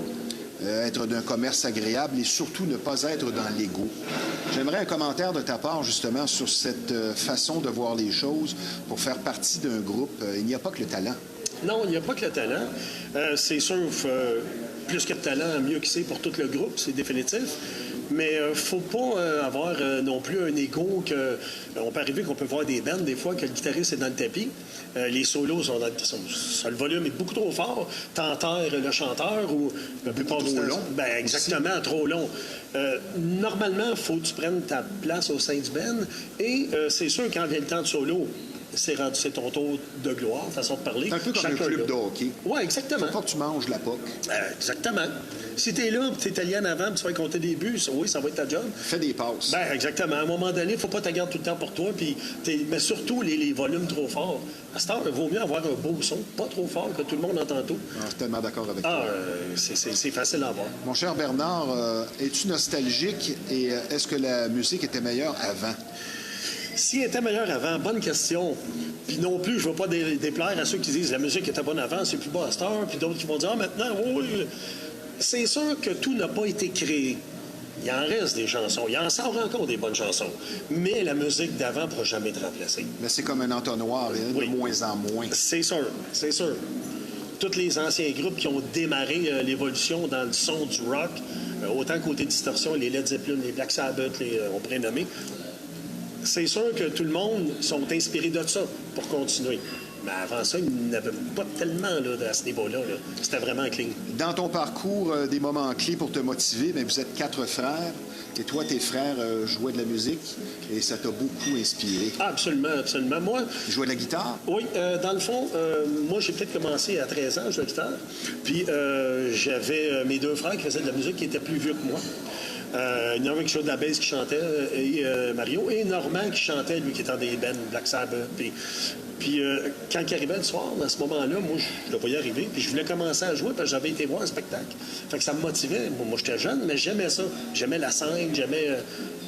être d'un commerce agréable et surtout ne pas être dans l'ego. J'aimerais un commentaire de ta part, justement, sur cette façon de voir les choses pour faire partie d'un groupe. Il n'y a pas que le talent. Non, il n'y a pas que le talent. C'est sûr, plus que le talent, mieux que c'est pour tout le groupe, c'est définitif. Mais il ne faut pas avoir non plus un ego que... on peut arriver qu'on peut voir des bandes, des fois, que le guitariste est dans le tapis. Les solos le volume est beaucoup trop fort. T'enterres le chanteur ou... Trop long. Ben, exactement, trop long. Normalement, il faut que tu prennes ta place au sein du band. Et c'est sûr, quand vient le temps de solo, c'est ton tour de gloire, façon de parler. C'est un peu comme un club de hockey. Oui, exactement. Faut pas que tu manges la POC. Exactement. Si t'es là, tu es allé en avant, puis tu vas compter des buts, oui, ça va être ta job. Fais des passes. Ben, exactement. À un moment donné, il ne faut pas te garder tout le temps pour toi, mais surtout les volumes trop forts. À cette heure, il vaut mieux avoir un beau son, pas trop fort, que tout le monde entend tout. Je suis tellement d'accord avec toi. C'est facile à avoir. Mon cher Bernard, es-tu nostalgique et est-ce que la musique était meilleure avant? S'il était meilleur avant, bonne question. Puis non plus, je ne veux pas déplaire à ceux qui disent la musique était bonne avant, c'est plus bas à cette heure, puis d'autres qui vont dire maintenant, oui. C'est sûr que tout n'a pas été créé. Il en reste des chansons. Il en sort encore des bonnes chansons. Mais la musique d'avant ne pourra jamais être remplacée. Mais c'est comme un entonnoir, de moins en moins. C'est sûr, c'est sûr. Tous les anciens groupes qui ont démarré l'évolution dans le son du rock, autant côté distorsion, les Led Zeppelin, les Black Sabbath, on pourrait nommer, c'est sûr que tout le monde sont inspirés de ça pour continuer. Mais avant ça, ils n'avaient pas tellement à ce niveau-là. C'était vraiment clean. Dans ton parcours, des moments clés pour te motiver, mais vous êtes 4 frères. Et toi, tes frères jouaient de la musique et ça t'a beaucoup inspiré. Ah, absolument, absolument. Moi, Ils jouaient de la guitare? oui, dans le fond, moi, j'ai peut-être commencé à 13 ans, je jouais de guitare. Puis j'avais mes 2 frères qui faisaient de la musique qui étaient plus vieux que moi. Normand qui jouait de la bass qui chantait, et Mario, et Normand qui chantait, lui qui était dans des bands Black Sabbath. Puis quand il arrivait le soir, à ce moment-là, moi, je le voyais arriver, puis je voulais commencer à jouer parce que j'avais été voir un spectacle. Fait que ça me motivait. Moi, j'étais jeune, mais j'aimais ça. J'aimais la scène, j'aimais...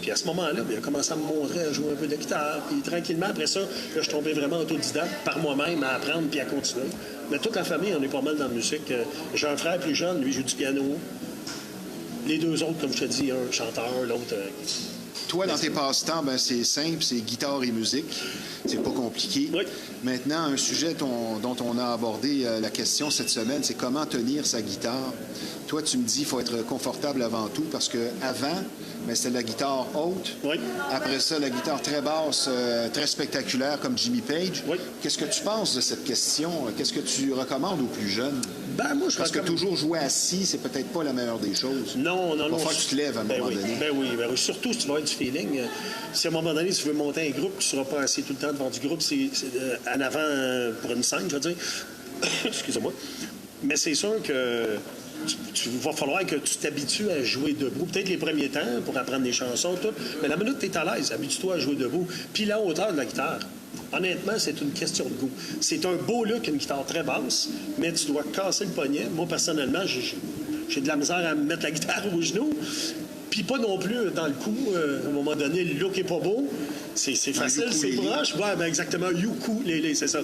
Puis à ce moment-là, il a commencé à me montrer à jouer un peu de guitare. Puis tranquillement, après ça, là, je suis tombé vraiment autodidacte par moi-même à apprendre puis à continuer. Mais toute la famille, on est pas mal dans la musique. J'ai un frère plus jeune, lui, joue du piano. Les 2 autres, comme je te dis, un chanteur, l'autre... Toi, dans tes passe-temps, c'est simple, c'est guitare et musique. C'est pas compliqué. Oui. Maintenant, un sujet dont on a abordé la question cette semaine, c'est comment tenir sa guitare. Toi, tu me dis qu'il faut être confortable avant tout parce que avant, c'était la guitare haute. Oui. Après ça, la guitare très basse, très spectaculaire comme Jimmy Page. Oui. Qu'est-ce que tu penses de cette question? Qu'est-ce que tu recommandes aux plus jeunes? Ben, moi, je Parce que toujours jouer assis, c'est peut-être pas la meilleure des choses. Non. Il va falloir que tu te lèves à un moment donné. Ben oui. Surtout si tu vas avoir du feeling. Si à un moment donné, tu veux monter un groupe, tu ne seras pas assis tout le temps devant du groupe, c'est en avant pour une scène, je veux dire. Excusez-moi. Mais c'est sûr que tu va falloir que tu t'habitues à jouer debout. Peut-être les premiers temps pour apprendre des chansons, tout. Mais la minute que tu es à l'aise, habitue-toi à jouer debout. Puis la hauteur de la guitare. Honnêtement, c'est une question de goût. C'est un beau look, une guitare très basse, mais tu dois casser le poignet. Moi, personnellement, j'ai de la misère à mettre la guitare au genou. Puis pas non plus dans le cou. À un moment donné, le look est pas beau. C'est facile, c'est proche. Ouais, ben exactement. Ukulélé, c'est ça.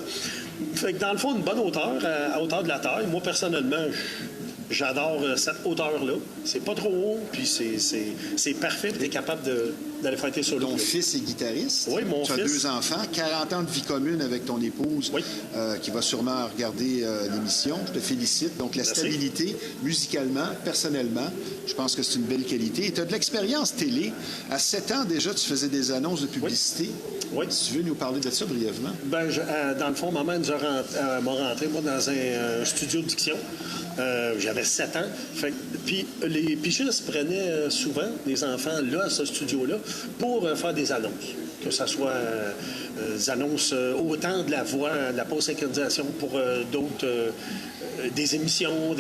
Fait que dans le fond, une bonne hauteur, à hauteur de la taille. Moi, personnellement, j'adore cette hauteur-là. C'est pas trop haut, puis c'est parfait, puis t'es capable d'aller faire tes solos. Ton fils est guitariste. Oui, mon fils. Tu as 2 enfants, 40 ans de vie commune avec ton épouse, oui. Qui va sûrement regarder l'émission. Je te félicite. Donc, la Merci. stabilité, musicalement, personnellement, je pense que c'est une belle qualité. Et tu as de l'expérience télé. À 7 ans, déjà, tu faisais des annonces de publicité. Oui. Si tu veux nous parler de ça brièvement. Ben, dans le fond, ma mère m'a rentré, moi, dans un studio de diction. J'avais 7 ans. Puis les pichistes prenaient souvent des enfants là, à ce studio-là, pour faire des annonces. Que ce soit des annonces autant de la voix, de la post-synchronisation pour d'autres, des émissions.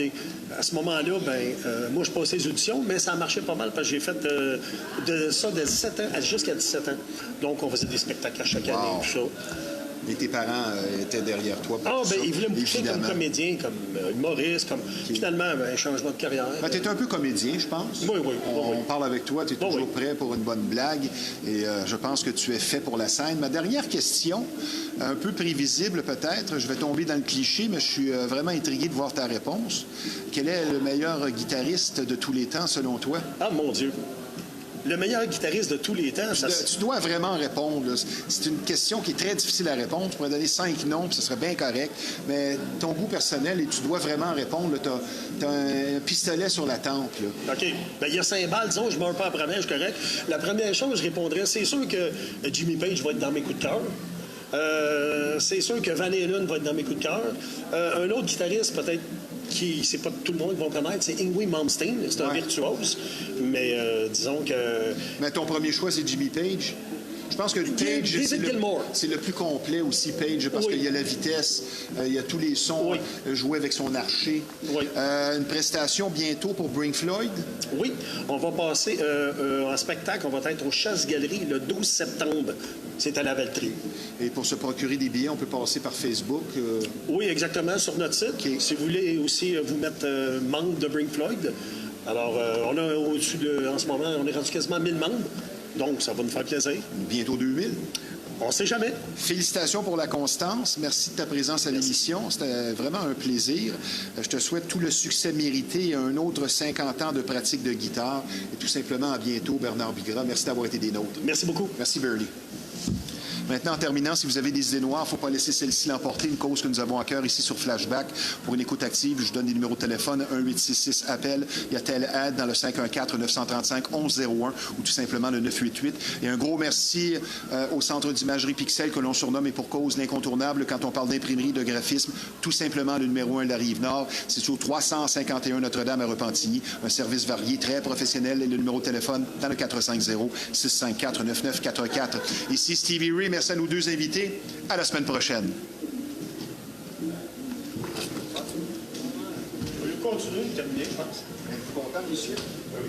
À ce moment-là, moi, je passais les auditions, mais ça marchait pas mal parce que j'ai fait de ça de 17 ans jusqu'à 17 ans. Donc, on faisait des spectacles à chaque année, tout ça. Et tes parents étaient derrière toi pour tout ça, Ils voulaient me pousser comme évidemment. comédien, comme humoriste, comme finalement, un changement de carrière. Tu es un peu comédien, je pense. Oui. On parle avec toi, tu es toujours oui. prêt pour une bonne blague et je pense que tu es fait pour la scène. Ma dernière question, un peu prévisible peut-être, je vais tomber dans le cliché, mais je suis vraiment intrigué de voir ta réponse. Quel est le meilleur guitariste de tous les temps selon toi? Ah, mon Dieu! Le meilleur guitariste de tous les temps, Tu dois vraiment répondre. Là. C'est une question qui est très difficile à répondre. Tu pourrais donner 5 noms, puis ce serait bien correct. Mais ton goût personnel, et tu dois vraiment répondre. Tu as un pistolet sur la tempe. Là. OK. Il y a 5 balles, disons, je ne meurs pas après, je suis correct. La première chose, je répondrais, c'est sûr que Jimmy Page va être dans mes coups de cœur. C'est sûr que Van Halen va être dans mes coups de cœur. Un autre guitariste, peut-être, qui c'est pas tout le monde qui va connaître, c'est Yngwie Malmsteen. C'est un virtuose. Mais disons que... Mais ton premier choix, c'est Jimmy Page? Je pense que Page, c'est le plus complet aussi, Page, parce qu'il y a la vitesse, il y a tous les sons, jouer avec son archer. Oui. Une prestation bientôt pour Pink Floyd? Oui, on va passer en spectacle, on va être au Chasse-Galerie le 12 septembre. C'est à la Valtrie. Et pour se procurer des billets, on peut passer par Facebook? Oui, exactement, sur notre site. Okay. Si vous voulez aussi vous mettre membre de Pink Floyd, alors on a au-dessus de, en ce moment, on est rendu quasiment 1000 membres. Donc, ça va nous faire plaisir. Bientôt 2000. On ne sait jamais. Félicitations pour la constance. Merci de ta présence à l'émission. C'était vraiment un plaisir. Je te souhaite tout le succès mérité et un autre 50 ans de pratique de guitare. Et tout simplement, à bientôt, Bernard Bigras. Merci d'avoir été des nôtres. Merci beaucoup. Merci, Burley. Maintenant, en terminant, si vous avez des idées noires, il ne faut pas laisser celle-ci l'emporter, une cause que nous avons à cœur ici sur Flashback. Pour une écoute active, je donne des numéros de téléphone, 1-866-APPEL. Il y a tel aide dans le 514-935-1101 ou tout simplement le 988. Et un gros merci au Centre d'imagerie Pixel que l'on surnomme et pour cause l'incontournable quand on parle d'imprimerie, de graphisme, tout simplement le numéro 1 de la Rive-Nord. C'est sur 351 Notre-Dame à Repentigny. Un service varié, très professionnel. Et le numéro de téléphone dans le 450-654-9944. Ici Stevie Ray. Merci à nos 2 invités. À la semaine prochaine. On va continuer, terminer, je pense. Êtes-vous content, monsieur? Oui.